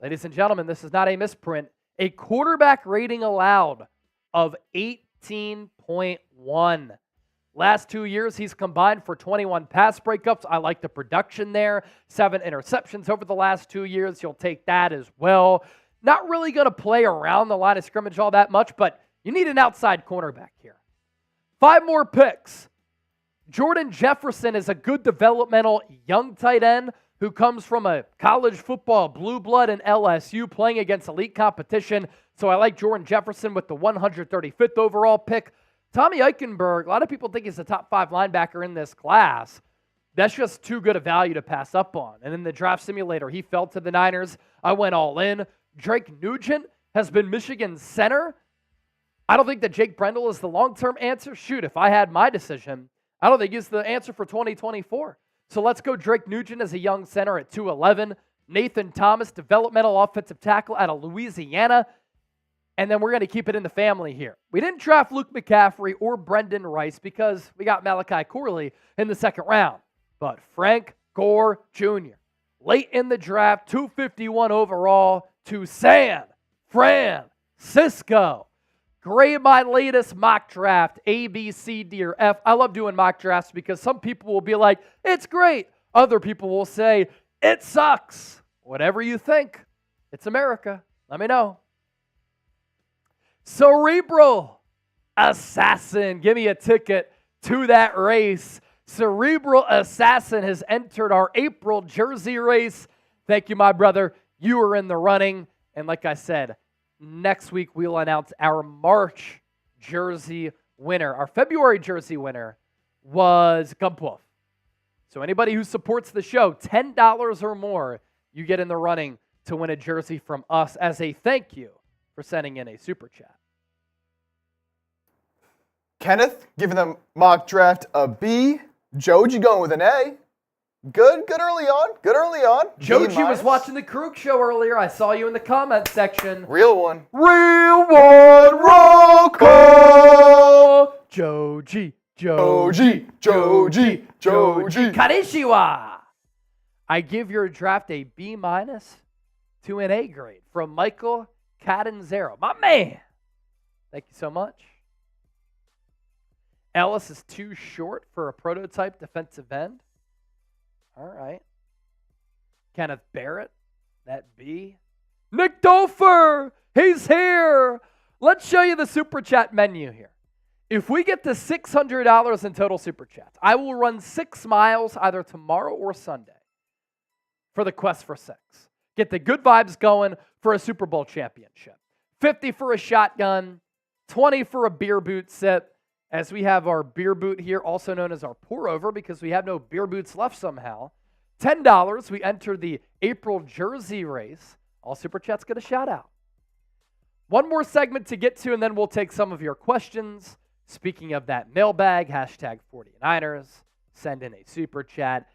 S1: Ladies and gentlemen, this is not a misprint. A quarterback rating allowed of 18.1. Last 2 years, he's combined for 21 pass breakups. I like the production there. 7 interceptions over the last 2 years. You'll take that as well. Not really going to play around the line of scrimmage all that much, but you need an outside cornerback here. 5 more picks. Jordan Jefferson is a good developmental young tight end who comes from a college football blue blood in LSU playing against elite competition. So I like Jordan Jefferson with the 135th overall pick. Tommy Eichenberg, a lot of people think he's a top 5 linebacker in this class. That's just too good a value to pass up on. And in the draft simulator, he fell to the Niners. I went all in. Drake Nugent has been Michigan's center. I don't think that Jake Brendel is the long-term answer. Shoot, if I had my decision, I don't think he's the answer for 2024. So let's go Drake Nugent as a young center at 211. Nathan Thomas, developmental offensive tackle out of Louisiana. And then we're going to keep it in the family here. We didn't draft Luke McCaffrey or Brendan Rice because we got Malachi Corley in the second round. But Frank Gore Jr., late in the draft, 251 overall to San Francisco. Grade my latest mock draft, A, B, C, D, or F. I love doing mock drafts because some people will be like, it's great. Other people will say, it sucks. Whatever you think. It's America. Let me know. Cerebral Assassin. Give me a ticket to that race. Cerebral Assassin has entered our April jersey race. Thank you, my brother. You are in the running. And like I said, next week we'll announce our March jersey winner. Our February jersey winner was Gumpwolf. So anybody who supports the show, $10 or more, you get in the running to win a jersey from us as a thank you for sending in a super chat.
S2: Kenneth giving the mock draft a B. Joji going with an A. Good early on. Good early on.
S1: Joji was watching the Krug show earlier. I saw you in the comment section.
S2: Real one.
S1: Real one. Roll call. Joji. Kanishiwa. I give your draft a B- to an A grade from Michael Catanzaro. My man. Thank you so much. Ellis is too short for a prototype defensive end. All right. Kenneth Barrett, that B. Nick Dofer, he's here. Let's show you the Super Chat menu here. If we get to $600 in total Super Chats, I will run 6 miles either tomorrow or Sunday for the quest for 6. Get the good vibes going for a Super Bowl championship. 50 for a shotgun, 20 for a beer boot sip, as we have our beer boot here, also known as our pour over, because we have no beer boots left somehow. $10, we enter the April jersey race. All Super Chats get a shout out. One more segment to get to, and then we'll take some of your questions. Speaking of that mailbag, hashtag 49ers, send in a Super Chat.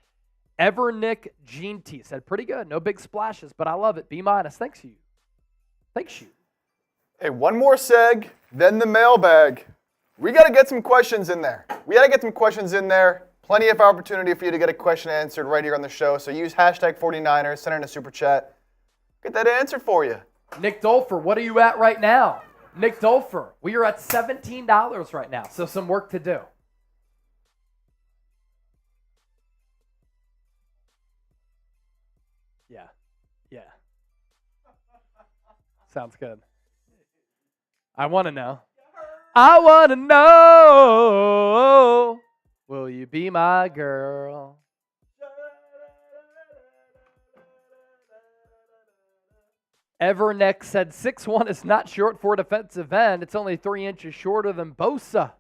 S1: Evernick Gene T said, pretty good. No big splashes, but I love it. B-. Thanks you. Thanks you.
S2: Hey, one more seg, then the mailbag. We got to get some questions in there. Plenty of opportunity for you to get a question answered right here on the show. So use hashtag 49ers, send in a Super Chat. Get that answered for you.
S1: Nick Dolfer, what are you at right now? Nick Dolfer, we are at $17 right now, so some work to do. Yeah. Sounds good. I want to know. Will you be my girl? Everneck said 6'1" is not short for a defensive end. It's only 3 inches shorter than Bosa.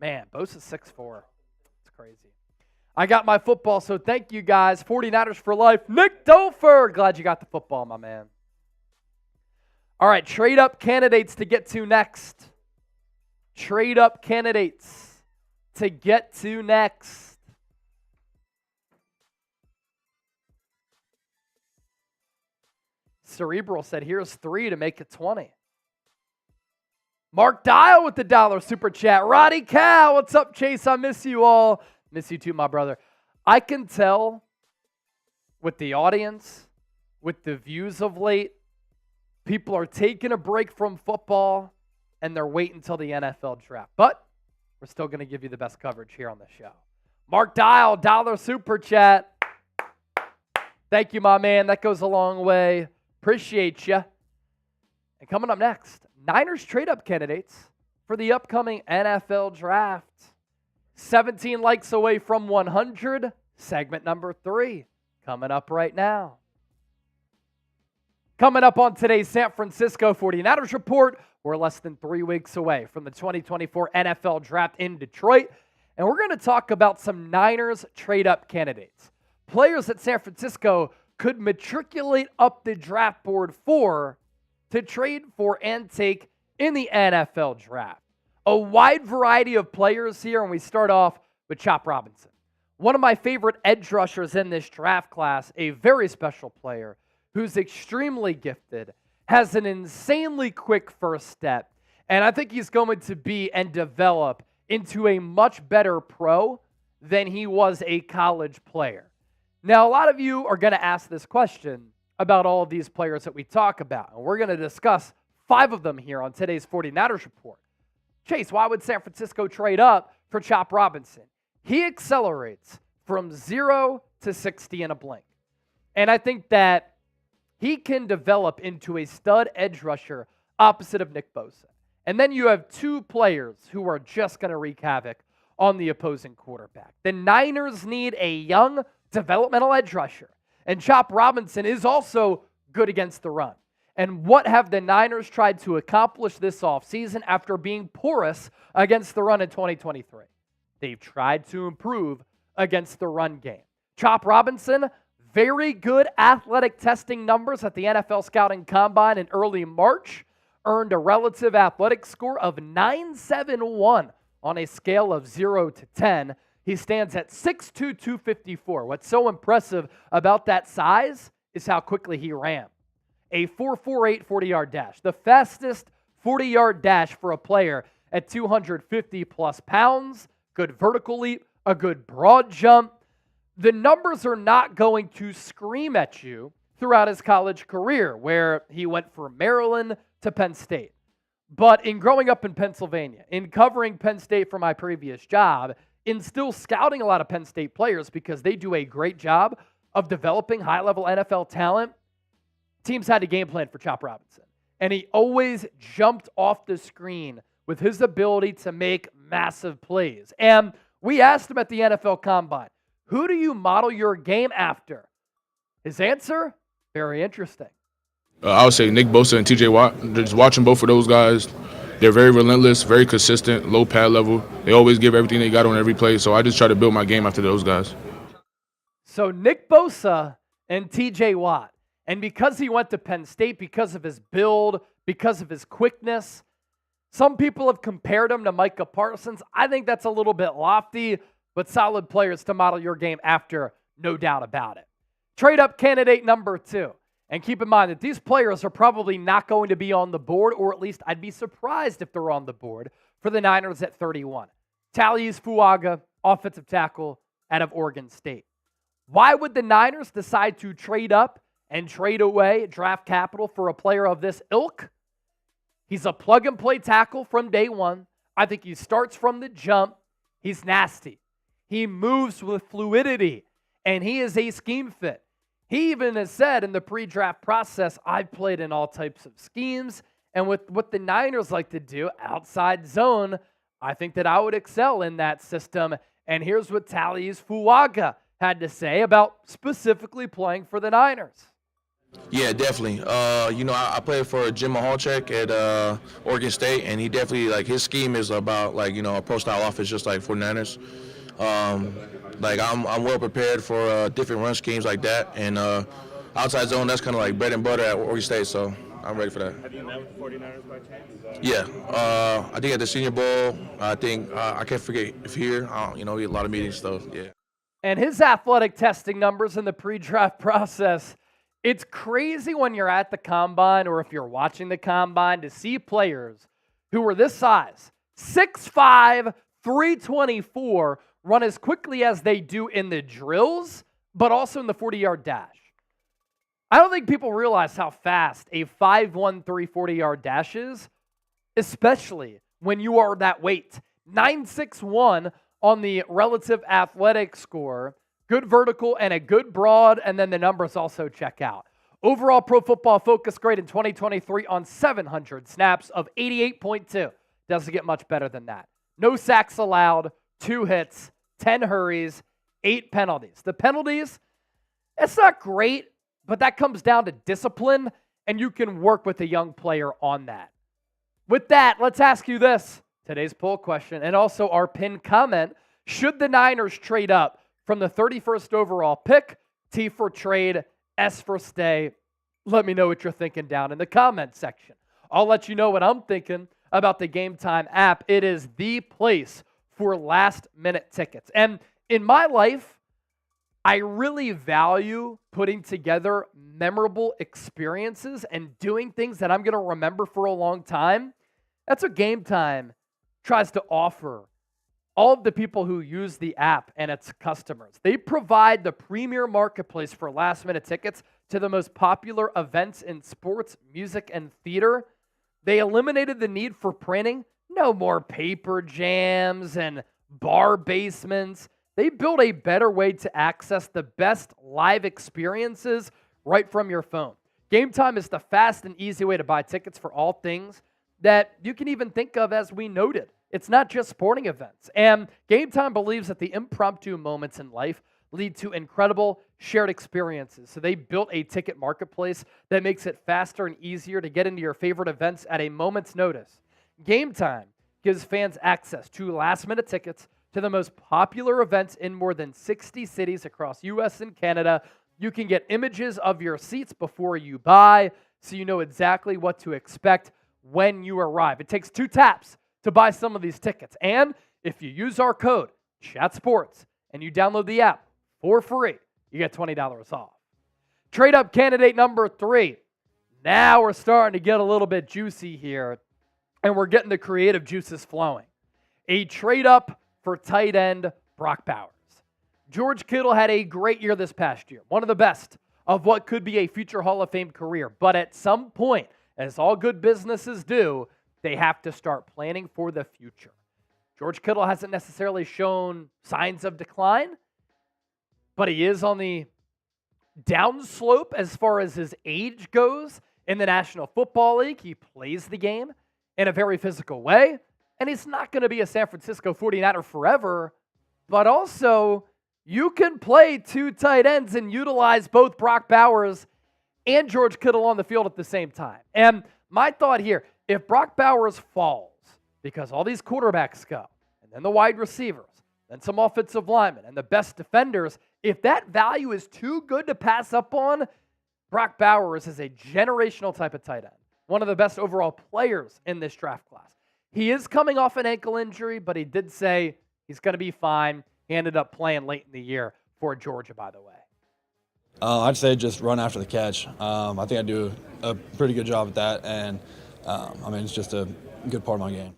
S1: Man, Bosa's 6'4". It's crazy. I got my football, so thank you guys. 49ers for life. Nick Dofer. Glad you got the football, my man. All right, trade up candidates to get to next. Cerebral said, here's 3 to make it 20. Mark Dial with the $1 Super Chat. Roddy Cal, what's up, Chase? I miss you all. Miss you too, my brother. I can tell with the audience, with the views of late, people are taking a break from football and they're waiting until the NFL draft. But we're still going to give you the best coverage here on the show. Mark Dial, $1 Super Chat. Thank you, my man. That goes a long way. Appreciate you. And coming up next, Niners trade-up candidates for the upcoming NFL draft. 17 likes away from 100. Segment number 3 coming up right now. Coming up on today's San Francisco 49ers report, we're less than 3 weeks away from the 2024 NFL draft in Detroit, and we're going to talk about some Niners trade-up candidates. Players that San Francisco could matriculate up the draft board for to trade for and take in the NFL draft. A wide variety of players here, and we start off with Chop Robinson. One of my favorite edge rushers in this draft class, a very special player who's extremely gifted, has an insanely quick first step, and I think he's going to be and develop into a much better pro than he was a college player. Now, a lot of you are going to ask this question about all of these players that we talk about, and we're going to discuss 5 of them here on today's 49ers report. Chase, why would San Francisco trade up for Chop Robinson? He accelerates from 0 to 60 in a blink. And I think that he can develop into a stud edge rusher opposite of Nick Bosa. And then you have 2 players who are just going to wreak havoc on the opposing quarterback. The Niners need a young developmental edge rusher. And Chop Robinson is also good against the run. And what have the Niners tried to accomplish this offseason after being porous against the run in 2023? They've tried to improve against the run game. Chop Robinson, very good athletic testing numbers at the NFL Scouting Combine in early March, earned a relative athletic score of 971 on a scale of 0 to 10. He stands at 6'2", 254. What's so impressive about that size is how quickly he ran. A 4.48 40-yard dash, the fastest 40-yard dash for a player at 250-plus pounds, good vertical leap, a good broad jump. The numbers are not going to scream at you throughout his college career, where he went from Maryland to Penn State. But in growing up in Pennsylvania, in covering Penn State for my previous job, in still scouting a lot of Penn State players because they do a great job of developing high-level NFL talent, teams had a game plan for Chop Robinson. and he always jumped off the screen with his ability to make massive plays. And we asked him at the NFL Combine, who do you model your game after? His answer, very interesting.
S3: I would say Nick Bosa and TJ Watt. Just watching both of those guys, they're very relentless, very consistent, low pad level. They always give everything they got on every play, so I just try to build my game after those guys.
S1: So Nick Bosa and TJ Watt. And because he went to Penn State, because of his build, because of his quickness, some people have compared him to Micah Parsons. I think that's a little bit lofty, but solid players to model your game after, no doubt about it. Trade up candidate number 2. And keep in mind that these players are probably not going to be on the board, or at least I'd be surprised if they're on the board for the Niners at 31. Talius Fuaga, offensive tackle out of Oregon State. Why would the Niners decide to trade up and trade away draft capital for a player of this ilk? He's a plug-and-play tackle from day one. I think he starts from the jump. He's nasty. He moves with fluidity, and he is a scheme fit. He even has said in the pre-draft process, I've played in all types of schemes, and with what the Niners like to do, outside zone, I think that I would excel in that system. And here's what Talius Fuaga had to say about specifically playing for the Niners.
S4: Yeah, definitely. I played for Jim Mahalchek at Oregon State, and he definitely, his scheme is about, a pro-style offense just like 49ers. I'm well prepared for different run schemes like that, and outside zone, that's kind of like bread and butter at Oregon State, so I'm ready for that.
S5: Have you met with the 49ers by chance?
S4: Yeah. I think at the Senior Bowl, I can't forget if here, we had a lot of meetings, so yeah.
S1: And his athletic testing numbers in the pre-draft process, it's crazy when you're at the Combine or if you're watching the Combine to see players who are this size, 6'5", 324, run as quickly as they do in the drills, but also in the 40-yard dash. I don't think people realize how fast a 5'1", 40-yard dash is, especially when you are that weight. 9'6", on the relative athletic score, good vertical and a good broad, and then the numbers also check out. Overall Pro Football Focus grade in 2023 on 700 snaps of 88.2. Doesn't get much better than that. No sacks allowed, 2 hits, 10 hurries, 8 penalties. The penalties, it's not great, but that comes down to discipline, and you can work with a young player on that. With that, let's ask you this. Today's poll question, and also our pinned comment, should the Niners trade up from the 31st overall pick, T for trade, S for stay? Let me know what you're thinking down in the comment section. I'll let you know what I'm thinking about the Game Time app. It is the place for last-minute tickets. And in my life, I really value putting together memorable experiences and doing things that I'm going to remember for a long time. That's what Game Time tries to offer all of the people who use the app and its customers. They provide the premier marketplace for last-minute tickets to the most popular events in sports, music, and theater. They eliminated the need for printing. No more paper jams and bar basements. They built a better way to access the best live experiences right from your phone. Game Time is the fast and easy way to buy tickets for all things that you can even think of as we noted. It's not just sporting events. And Game Time believes that the impromptu moments in life lead to incredible shared experiences. So they built a ticket marketplace that makes it faster and easier to get into your favorite events at a moment's notice. Game Time gives fans access to last-minute tickets to the most popular events in more than 60 cities across U.S. and Canada. You can get images of your seats before you buy, so you know exactly what to expect when you arrive. It takes 2 taps to buy some of these tickets. And if you use our code, ChatSports, and you download the app for free, you get $20 off. Trade up candidate number 3. Now we're starting to get a little bit juicy here, and we're getting the creative juices flowing. A trade up for tight end Brock Bowers. George Kittle had a great year this past year, one of the best of what could be a future Hall of Fame career. But at some point, as all good businesses do, they have to start planning for the future. George Kittle hasn't necessarily shown signs of decline, but he is on the downslope as far as his age goes. In the National Football League, he plays the game in a very physical way, and he's not going to be a San Francisco 49er forever, but also you can play two tight ends and utilize both Brock Bowers and George Kittle on the field at the same time. And my thought here, if Brock Bowers falls, because all these quarterbacks go, and then the wide receivers, then some offensive linemen, and the best defenders, if that value is too good to pass up on, Brock Bowers is a generational type of tight end, one of the best overall players in this draft class. He is coming off an ankle injury, but he did say he's going to be fine. He ended up playing late in the year for Georgia, by the way.
S6: I'd say just run after the catch. I think I do a pretty good job at that, and it's just a good part of my game.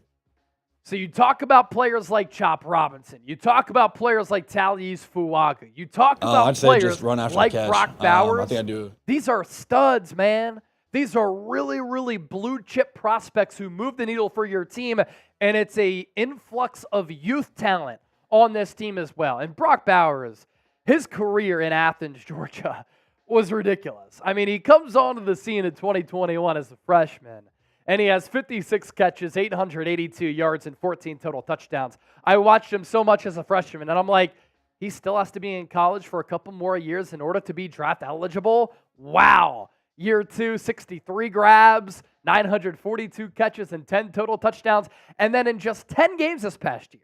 S1: So you talk about players like Chop Robinson. You talk about players like Talise Fuaga. You talk about
S6: I'd say
S1: players
S6: just run after
S1: like
S6: the catch.
S1: Brock Bowers.
S6: I think I do.
S1: These are studs, man. These are really, really blue chip prospects who move the needle for your team, and it's a influx of youth talent on this team as well. And Brock Bowers, his career in Athens, Georgia, was ridiculous. I mean, he comes onto the scene in 2021 as a freshman, and he has 56 catches, 882 yards, and 14 total touchdowns. I watched him so much as a freshman, and I'm like, he still has to be in college for a couple more years in order to be draft eligible? Wow. Year 2, 63 grabs, 942 catches, and 10 total touchdowns. And then in just 10 games this past year,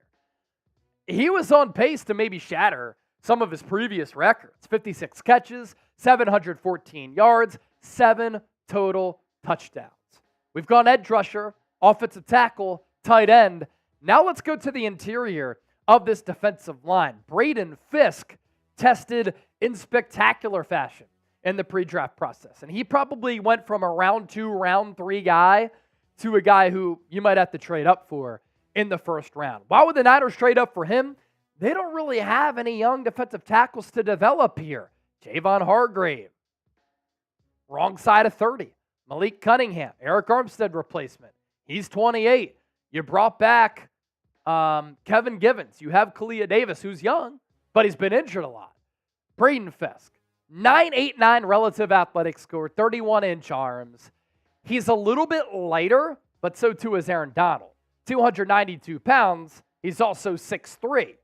S1: he was on pace to maybe shatter some of his previous records. 56 catches, 714 yards, 7 total touchdowns. We've gone edge rusher, offensive tackle, tight end. Now let's go to the interior of this defensive line. Braden Fisk tested in spectacular fashion in the pre-draft process. And he probably went from a round 2, round 3 guy to a guy who you might have to trade up for in the first round. Why would the Niners trade up for him? They don't really have any young defensive tackles to develop here. Javon Hargrave, wrong side of 30. Malik Cunningham, Eric Armstead replacement. He's 28. You brought back Kevin Givens. You have Kalia Davis, who's young, but he's been injured a lot. Braden Fisk, 9.89 relative athletic score, 31-inch arms. He's a little bit lighter, but so too is Aaron Donald. 292 pounds. He's also 6'3".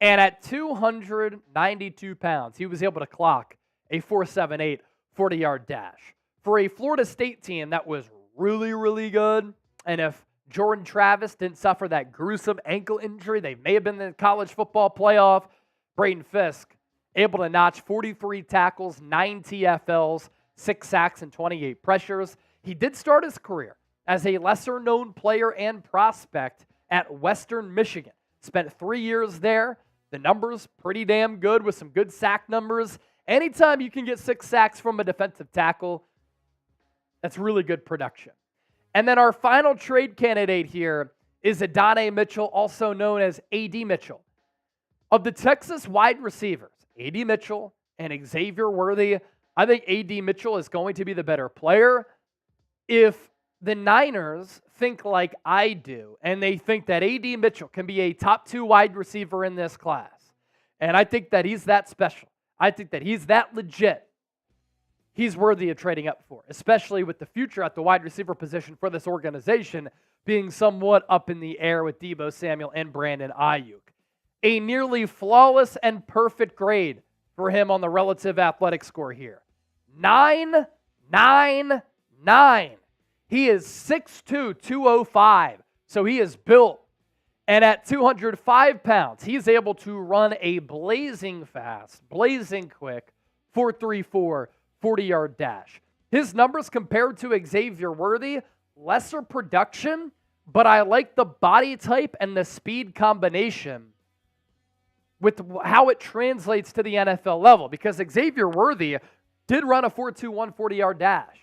S1: And at 292 pounds, he was able to clock a 4.78 40-yard dash. For a Florida State team that was really, really good, and if Jordan Travis didn't suffer that gruesome ankle injury, they may have been in the college football playoff. Braden Fisk able to notch 43 tackles, 9 TFLs, 6 sacks, and 28 pressures. He did start his career as a lesser-known player and prospect at Western Michigan. Spent 3 years there. The numbers pretty damn good with some good sack numbers. Anytime you can get 6 sacks from a defensive tackle, that's really good production. And then our final trade candidate here is Adonai Mitchell, also known as A.D. Mitchell. Of the Texas wide receivers, A.D. Mitchell and Xavier Worthy, I think A.D. Mitchell is going to be the better player. If the Niners think like I do, and they think that A.D. Mitchell can be a top 2 wide receiver in this class, and I think that he's that special, I think that he's that legit, he's worthy of trading up for, especially with the future at the wide receiver position for this organization being somewhat up in the air with Deebo Samuel and Brandon Aiyuk. A nearly flawless and perfect grade for him on the relative athletic score here. 9.99. He is 6'2", 205, so he is built. And at 205 pounds, he's able to run a blazing fast, blazing quick, 4.34 40-yard dash. His numbers compared to Xavier Worthy, lesser production, but I like the body type and the speed combination with how it translates to the NFL level, because Xavier Worthy did run a 4.21 40-yard dash,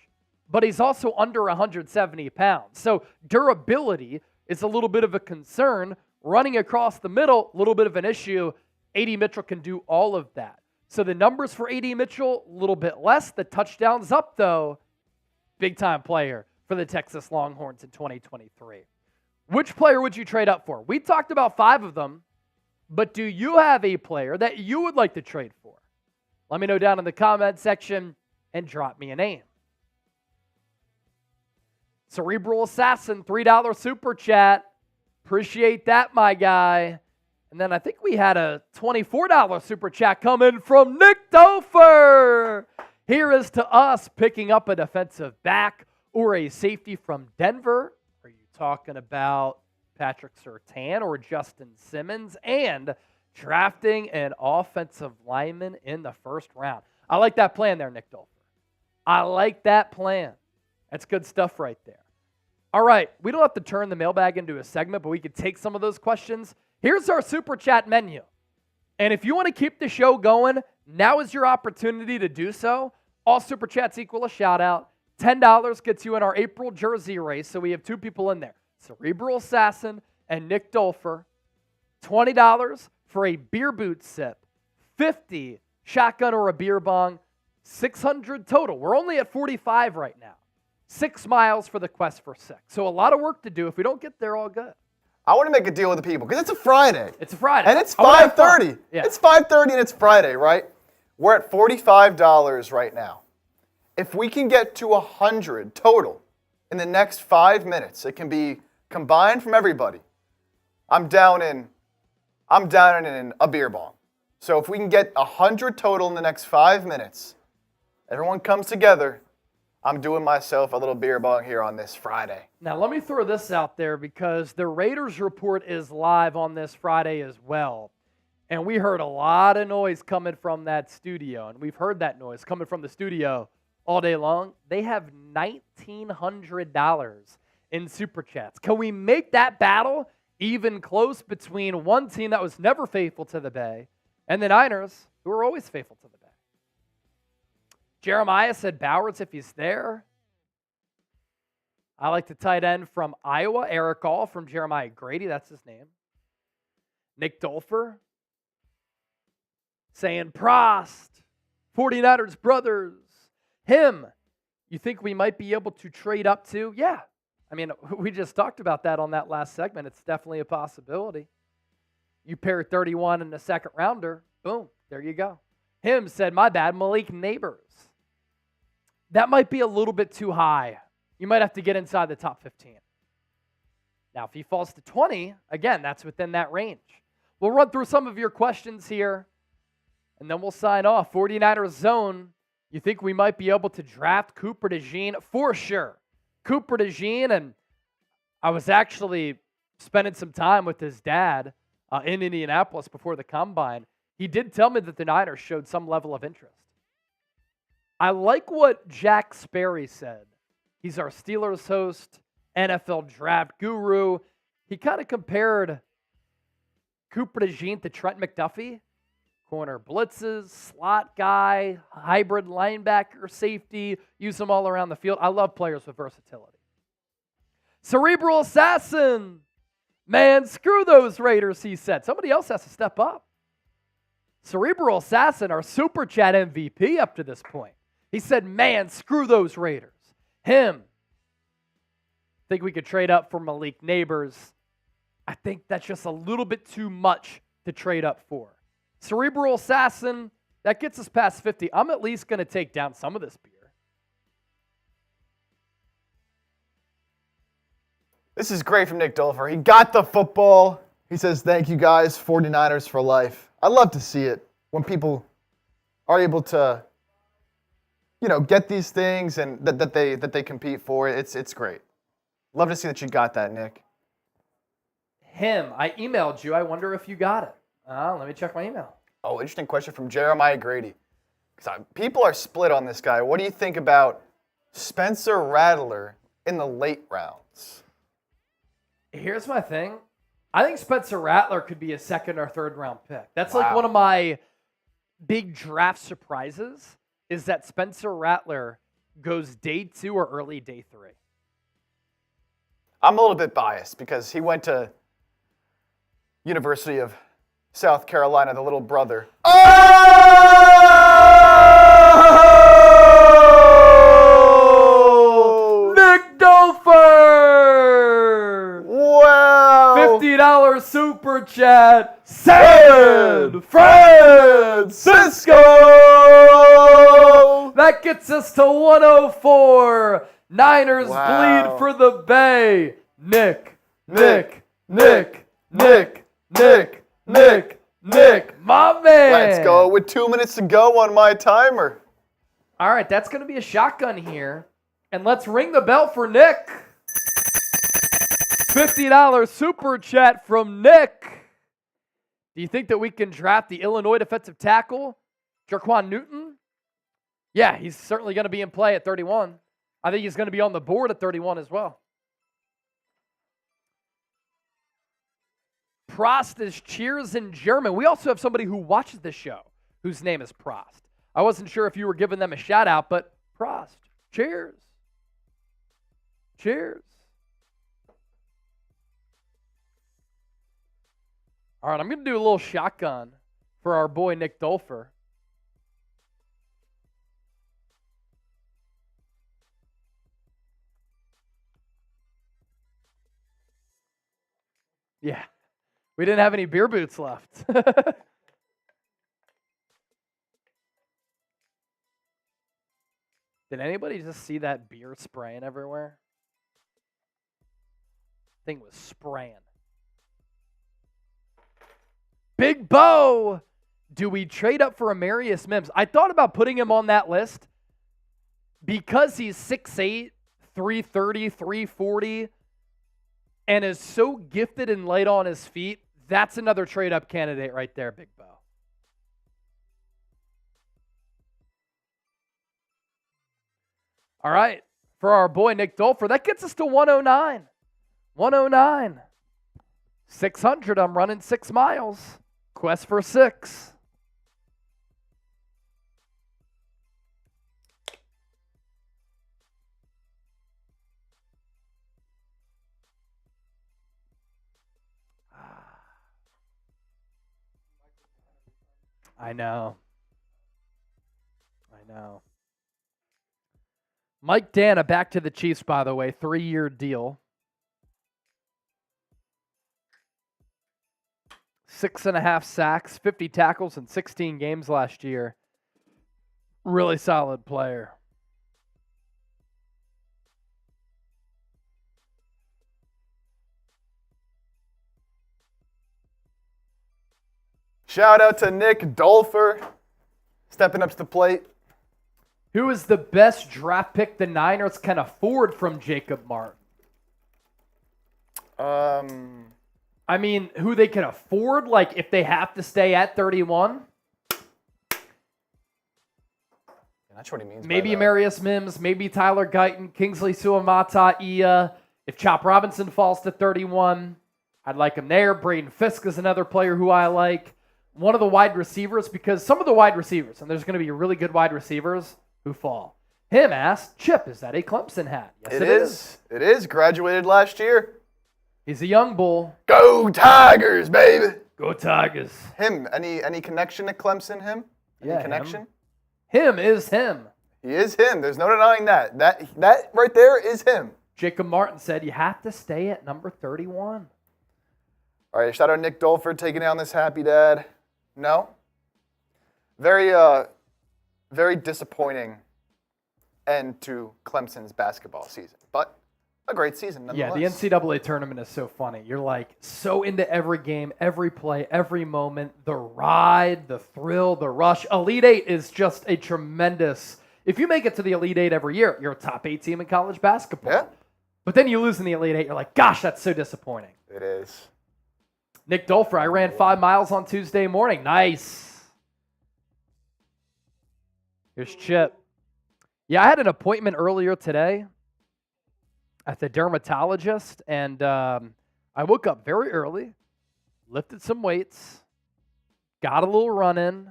S1: but he's also under 170 pounds. So durability is a little bit of a concern. Running across the middle, a little bit of an issue. A.D. Mitchell can do all of that. So the numbers for A.D. Mitchell, a little bit less. The touchdowns up, though. Big-time player for the Texas Longhorns in 2023. Which player would you trade up for? We talked about 5 of them, but do you have a player that you would like to trade for? Let me know down in the comment section and drop me a name. Cerebral Assassin, $3 super chat. Appreciate that, my guy. And then I think we had a $24 super chat coming from Nick Dofer. Here is to us picking up a defensive back or a safety from Denver. Are you talking about Patrick Surtain or Justin Simmons? And drafting an offensive lineman in the first round. I like that plan there, Nick Dofer. I like that plan. That's good stuff right there. All right, we don't have to turn the mailbag into a segment, but we could take some of those questions. Here's our super chat menu. And if you want to keep the show going, now is your opportunity to do so. All super chats equal a shout out. $10 gets you in our April jersey race, so we have two people in there, Cerebral Assassin and Nick Dofer. $20 for a beer boot sip. $50 shotgun or a beer bong. $600 total. We're only at 45 right now. 6 miles for the quest for 6. So a lot of work to do. If we don't get there, all good.
S2: I want to make a deal with the people because it's a Friday.
S1: It's a Friday.
S2: And it's 5:30.
S1: Yeah.
S2: It's 5:30 and it's Friday, right? We're at $45 right now. If we can get to 100 total in the next 5 minutes, it can be combined from everybody. I'm down in a beer bong. So if we can get 100 total in the next 5 minutes, everyone comes together. I'm doing myself a little beer bong here on this Friday.
S1: Now, let me throw this out there because the Raiders report is live on this Friday as well. And we heard a lot of noise coming from that studio. And we've heard that noise coming from the studio all day long. They have $1,900 in super chats. Can we make that battle even close between one team that was never faithful to the Bay and the Niners, who are always faithful to the Bay? Jeremiah said Bowers if he's there. I like the tight end from Iowa, Eric All from Jeremiah Grady. That's his name. Nick Dofer saying Prost, 49ers brothers. Him, you think we might be able to trade up to? Yeah. I mean, we just talked about that on that last segment. It's definitely a possibility. You pair 31 in the second rounder. Boom. There you go. Him said, my bad, Malik Neighbors. That might be a little bit too high. You might have to get inside the top 15. Now, if he falls to 20, again, that's within that range. We'll run through some of your questions here, and then we'll sign off. 49ers zone, you think we might be able to draft Cooper DeJean? For sure. Cooper DeJean, and I was actually spending some time with his dad in Indianapolis before the Combine. He did tell me that the Niners showed some level of interest. I like what Jack Sperry said. He's our Steelers host, NFL draft guru. He kind of compared Cooper DeJean to Trent McDuffie. Corner blitzes, slot guy, hybrid linebacker, safety, use them all around the field. I love players with versatility. Cerebral Assassin. Man, screw those Raiders, he said. Somebody else has to step up. Cerebral Assassin, our Super Chat MVP up to this point. He said, man, screw those Raiders. Him. Think we could trade up for Malik Neighbors. I think that's just a little bit too much to trade up for. Cerebral Assassin, that gets us past 50. I'm at least going to take down some of this beer.
S2: This is great from Nick Dofer. He got the football. He says, thank you guys, 49ers for life. I love to see it when people are able to, get these things and that they compete for. It's great. Love to see that you got that, Nick.
S1: Him, I emailed you. I wonder if you got it. Let me check my email.
S2: Oh, interesting question from Jeremiah Grady. People are split on this guy. What do you think about Spencer Rattler in the late rounds?
S1: Here's my thing. I think Spencer Rattler could be a second or third round pick. That's like one of my big draft surprises is that Spencer Rattler goes day 2 or early day 3.
S2: I'm a little bit biased because he went to University of South Carolina, the little brother.
S1: Oh! Nick Dofer!
S2: Wow!
S1: $50 super chat. San Francisco! That gets us to 104. Niners
S2: Wow.
S1: bleed for the Bay. Nick. My man.
S2: Let's go with 2 minutes to go on my timer.
S1: All right, that's going to be a shotgun here. And let's ring the bell for Nick. $50 super chat from Nick. Do you think that we can draft the Illinois defensive tackle, Jaquan Newton? Yeah, he's certainly going to be in play at 31. I think he's going to be on the board at 31 as well. Prost is cheers in German. We also have somebody who watches this show whose name is Prost. I wasn't sure if you were giving them a shout out, but Prost, cheers. Cheers. All right, I'm going to do a little shotgun for our boy Nick Dolfer. Yeah, we didn't have any beer boots left. Did anybody just see that beer spraying everywhere? Thing was spraying. Big Bo! Do we trade up for Amarius Mims? I thought about putting him on that list because he's 6'8", 330, 340, and is so gifted and light on his feet. That's another trade-up candidate right there, Big Bo. All right, for our boy Nick Dolfer, that gets us to 109. 109. 600, I'm running 6 miles. Quest for 6. I know. Mike Dana back to the Chiefs, by the way. 3-year deal. 6.5 sacks, 50 tackles in 16 games last year. Really solid player.
S2: Shout out to Nick Dolfer, stepping up to the plate.
S1: Who is the best draft pick the Niners can afford from Jacob Martin? I mean, who they can afford, like if they have to stay at 31?
S2: That's what he means.
S1: Maybe Amarius Mims, maybe Tyler Guyton, Kingsley Suamata-Ia. If Chop Robinson falls to 31, I'd like him there. Braden Fisk is another player who I like. One of the wide receivers, because some of the wide receivers, and there's going to be really good wide receivers who fall. Him asked, Chip, is that a Clemson hat? Yes, it is.
S2: It is. Graduated last year.
S1: He's a young bull.
S2: Go Tigers, baby.
S1: Go Tigers.
S2: Him. Any connection to Clemson, him? Any connection?
S1: Him is him.
S2: He is him. There's no denying that. That right there is him.
S1: Jacob Martin said you have to stay at number 31.
S2: All right, shout out Nick Dolfer taking down this happy dad. No? Very disappointing end to Clemson's basketball season, but a great season nonetheless.
S1: Yeah, the NCAA tournament is so funny. You're like so into every game, every play, every moment, the ride, the thrill, the rush. Elite Eight is just a tremendous. If you make it to the Elite Eight every year, you're a top 8 team in college basketball.
S2: Yeah.
S1: But then you lose in the Elite Eight, you're like, gosh, that's so disappointing.
S2: It is.
S1: Nick Dolfer, I ran 5 miles on Tuesday morning. Nice. Here's Chip. Yeah, I had an appointment earlier today at the dermatologist, and I woke up very early, lifted some weights, got a little run in,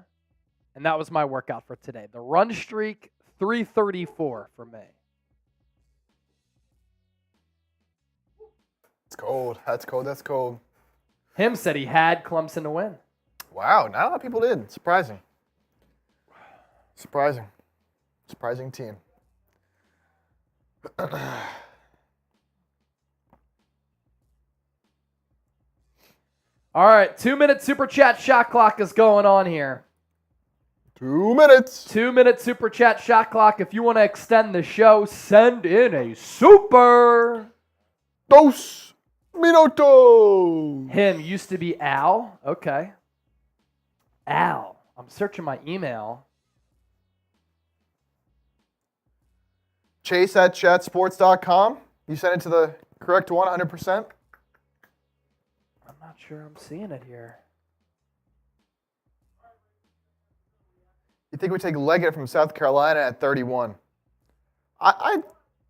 S1: and that was my workout for today. The run streak, 334 for me.
S2: It's cold. That's cold. That's cold.
S1: Him said he had Clemson to win.
S2: Wow, not a lot of people did. Surprising. Surprising team.
S1: All right, 2-minute super chat shot clock is going on here.
S2: 2 minutes.
S1: 2-minute super chat shot clock. If you want to extend the show, send in a super.
S2: 2 minutos.
S1: Him used to be Al. Okay. Al. I'm searching my email.
S2: Chase at chatsports.com. You sent it to the correct one, 100%.
S1: I'm not sure I'm seeing it here.
S2: You think we take Leggett from South Carolina at 31? I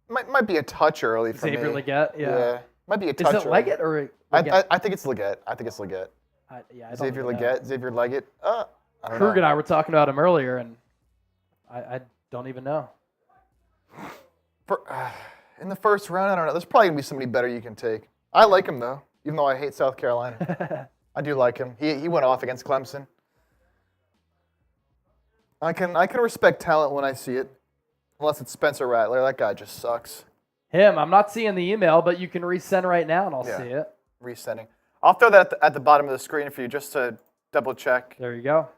S2: might be a touch early for
S1: Xavier
S2: me.
S1: Leggett, yeah.
S2: Might be a touch
S1: Is it
S2: early.
S1: Leggett or Leggett?
S2: I think it's Leggett. I think it's Leggett.
S1: I don't
S2: Xavier
S1: know.
S2: Leggett, Xavier Leggett. I don't
S1: Krug and
S2: know.
S1: I were talking about him earlier, and I don't even know.
S2: In the first round, I don't know. There's probably going to be somebody better you can take. I like him, though, even though I hate South Carolina. I do like him. He went off against Clemson. I can respect talent when I see it, unless it's Spencer Rattler. That guy just sucks.
S1: Him, I'm not seeing the email, but you can resend right now, and I'll
S2: Yeah.
S1: see it.
S2: Resending. I'll throw that at the bottom of the screen for you just to double check
S1: There you go.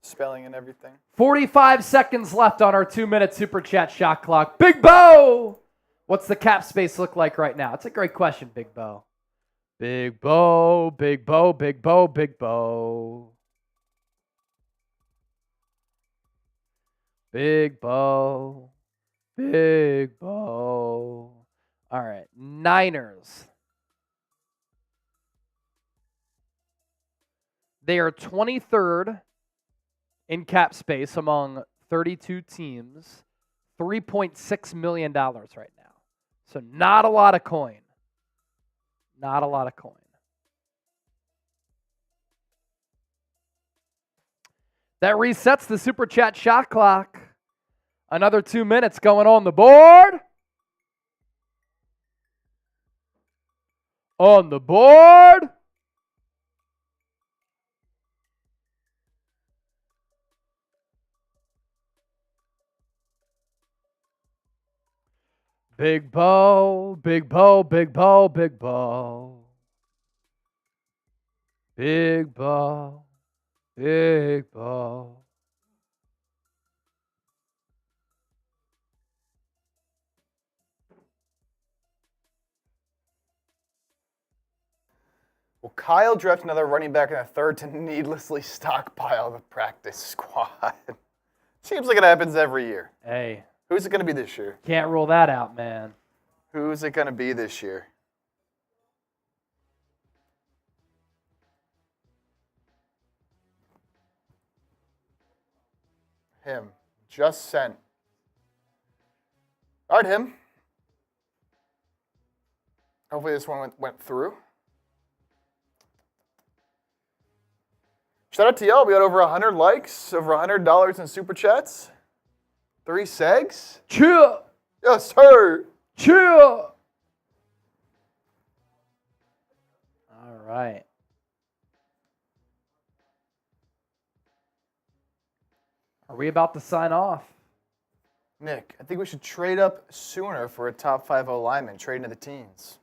S2: spelling and everything.
S1: 45 seconds left on our 2-minute super chat shot clock. Big Bo! What's the cap space look like right now? It's a great question, Big Bo. Big Bo, Big Bo, Big Bo, Big Bo. Big Bo, Big Bo. All right, Niners. They are 23rd in cap space among 32 teams. $3.6 million right now. So not a lot of coin. Not a lot of coin. That resets the super chat shot clock. Another 2 minutes going on the board. On the board. Big Bo, Big Bo, Big Bo, Big Bo. Big Bo, Big Bo.
S2: Will Kyle draft another running back in the third to needlessly stockpile the practice squad? Seems like it happens every year.
S1: Hey,
S2: Who's it going to be this year?
S1: can't rule that out, man.
S2: Who's it going to be this year? Him. Just sent. All right, him. Hopefully this one went through. Shout out to y'all. We got over 100 likes, over $100 in super chats. 3 segs.
S1: Cheer!
S2: Yes, sir.
S1: Cheer! All right. Are we about to sign off?
S2: Nick, I think we should trade up sooner for a top 5 lineman, trade into the teens.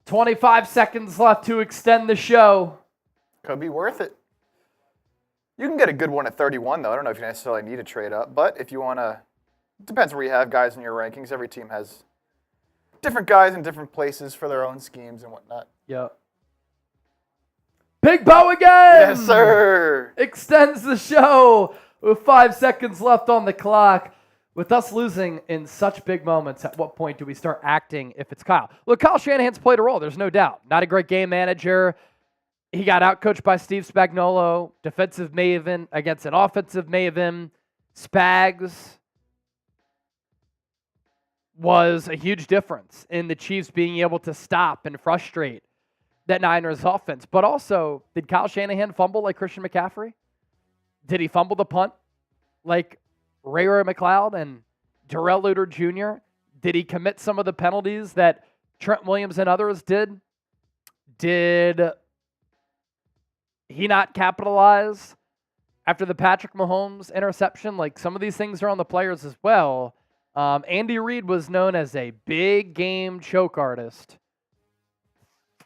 S1: 25 seconds left to extend the show.
S2: Could be worth it. You can get a good one at 31, though. I don't know if you necessarily need to trade up, but if you want to, it depends where you have guys in your rankings. Every team has different guys in different places for their own schemes and whatnot.
S1: Yep. Big Bo again!
S2: Yes, sir.
S1: Extends the show with 5 seconds left on the clock. With us losing in such big moments, at what point do we start acting if it's Kyle? Look, Kyle Shanahan's played a role. There's no doubt. Not a great game manager. He got outcoached by Steve Spagnuolo, defensive maven against an offensive maven. Spags was a huge difference in the Chiefs being able to stop and frustrate that Niners offense. But also, did Kyle Shanahan fumble like Christian McCaffrey? Did he fumble the punt like Ray McLeod and Darrell Luter Jr.? Did he commit some of the penalties that Trent Williams and others did? Did he not capitalize after the Patrick Mahomes interception? Like, some of these things are on the players as well. Andy Reid was known as a big game choke artist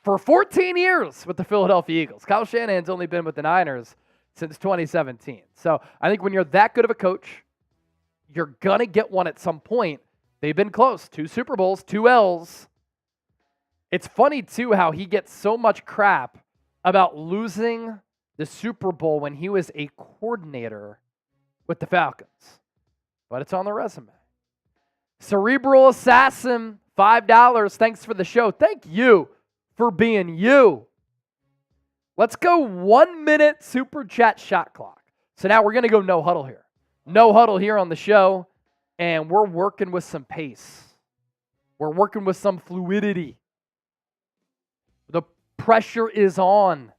S1: for 14 years with the Philadelphia Eagles. Kyle Shanahan's only been with the Niners since 2017. So I think when you're that good of a coach, you're going to get one at some point. They've been close. 2 Super Bowls, 2 L's. It's funny, too, how he gets so much crap about losing the Super Bowl when he was a coordinator with the Falcons. But it's on the resume. Cerebral Assassin, $5. Thanks for the show. Thank you for being you. Let's go 1 minute super chat shot clock. So now we're going to go no huddle here. No huddle here on the show. And we're working with some pace. We're working with some fluidity. The pressure is on.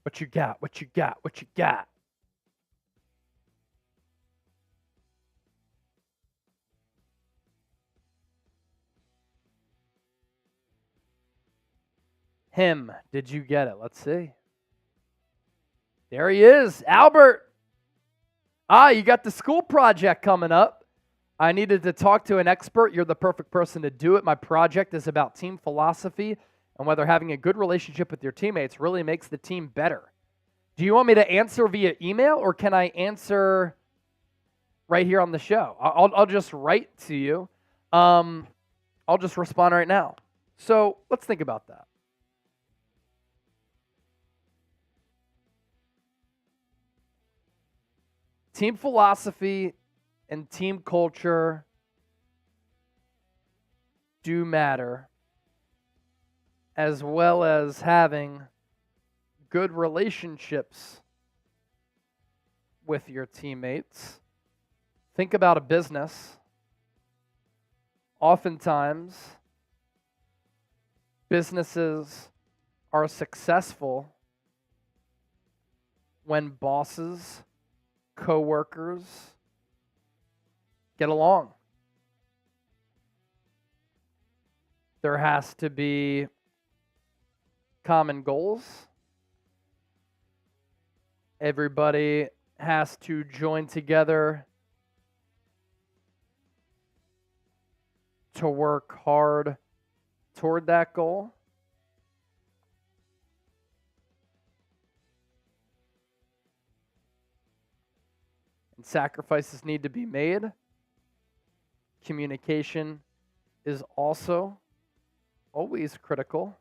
S1: What you got? What you got? What you got? Him. Did you get it? Let's see. There he is. Albert. You got the school project coming up. I needed to talk to an expert. You're the perfect person to do it. My project is about team philosophy and whether having a good relationship with your teammates really makes the team better. Do you want me to answer via email or can I answer right here on the show? I'll just write to you. I'll just respond right now. So let's think about that. Team philosophy and team culture do matter, as well as having good relationships with your teammates. Think about a business. Oftentimes, businesses are successful when bosses, coworkers get along. There has to be common goals. Everybody has to join together to work hard toward that goal. And sacrifices need to be made. Communication is also always critical.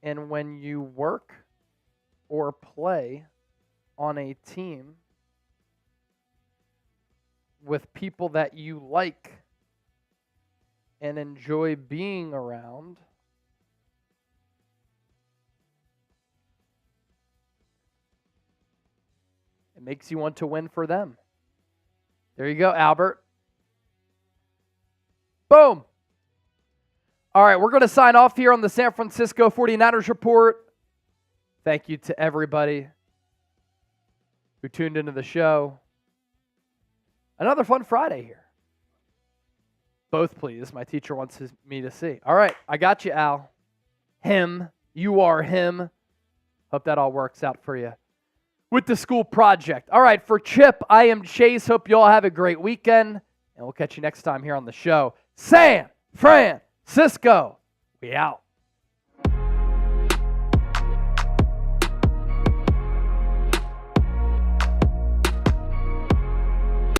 S1: And when you work or play on a team with people that you like and enjoy being around, it makes you want to win for them. There you go, Albert. Boom. All right, we're going to sign off here on the San Francisco 49ers Report. Thank you to everybody who tuned into the show. Another fun Friday here. Both, please. My teacher wants me to see. All right, I got you, Al. Him. You are him. Hope that all works out for you with the school project. All right, for Chip, I am Chase. Hope you all have a great weekend, and we'll catch you next time here on the show. San Francisco, we out.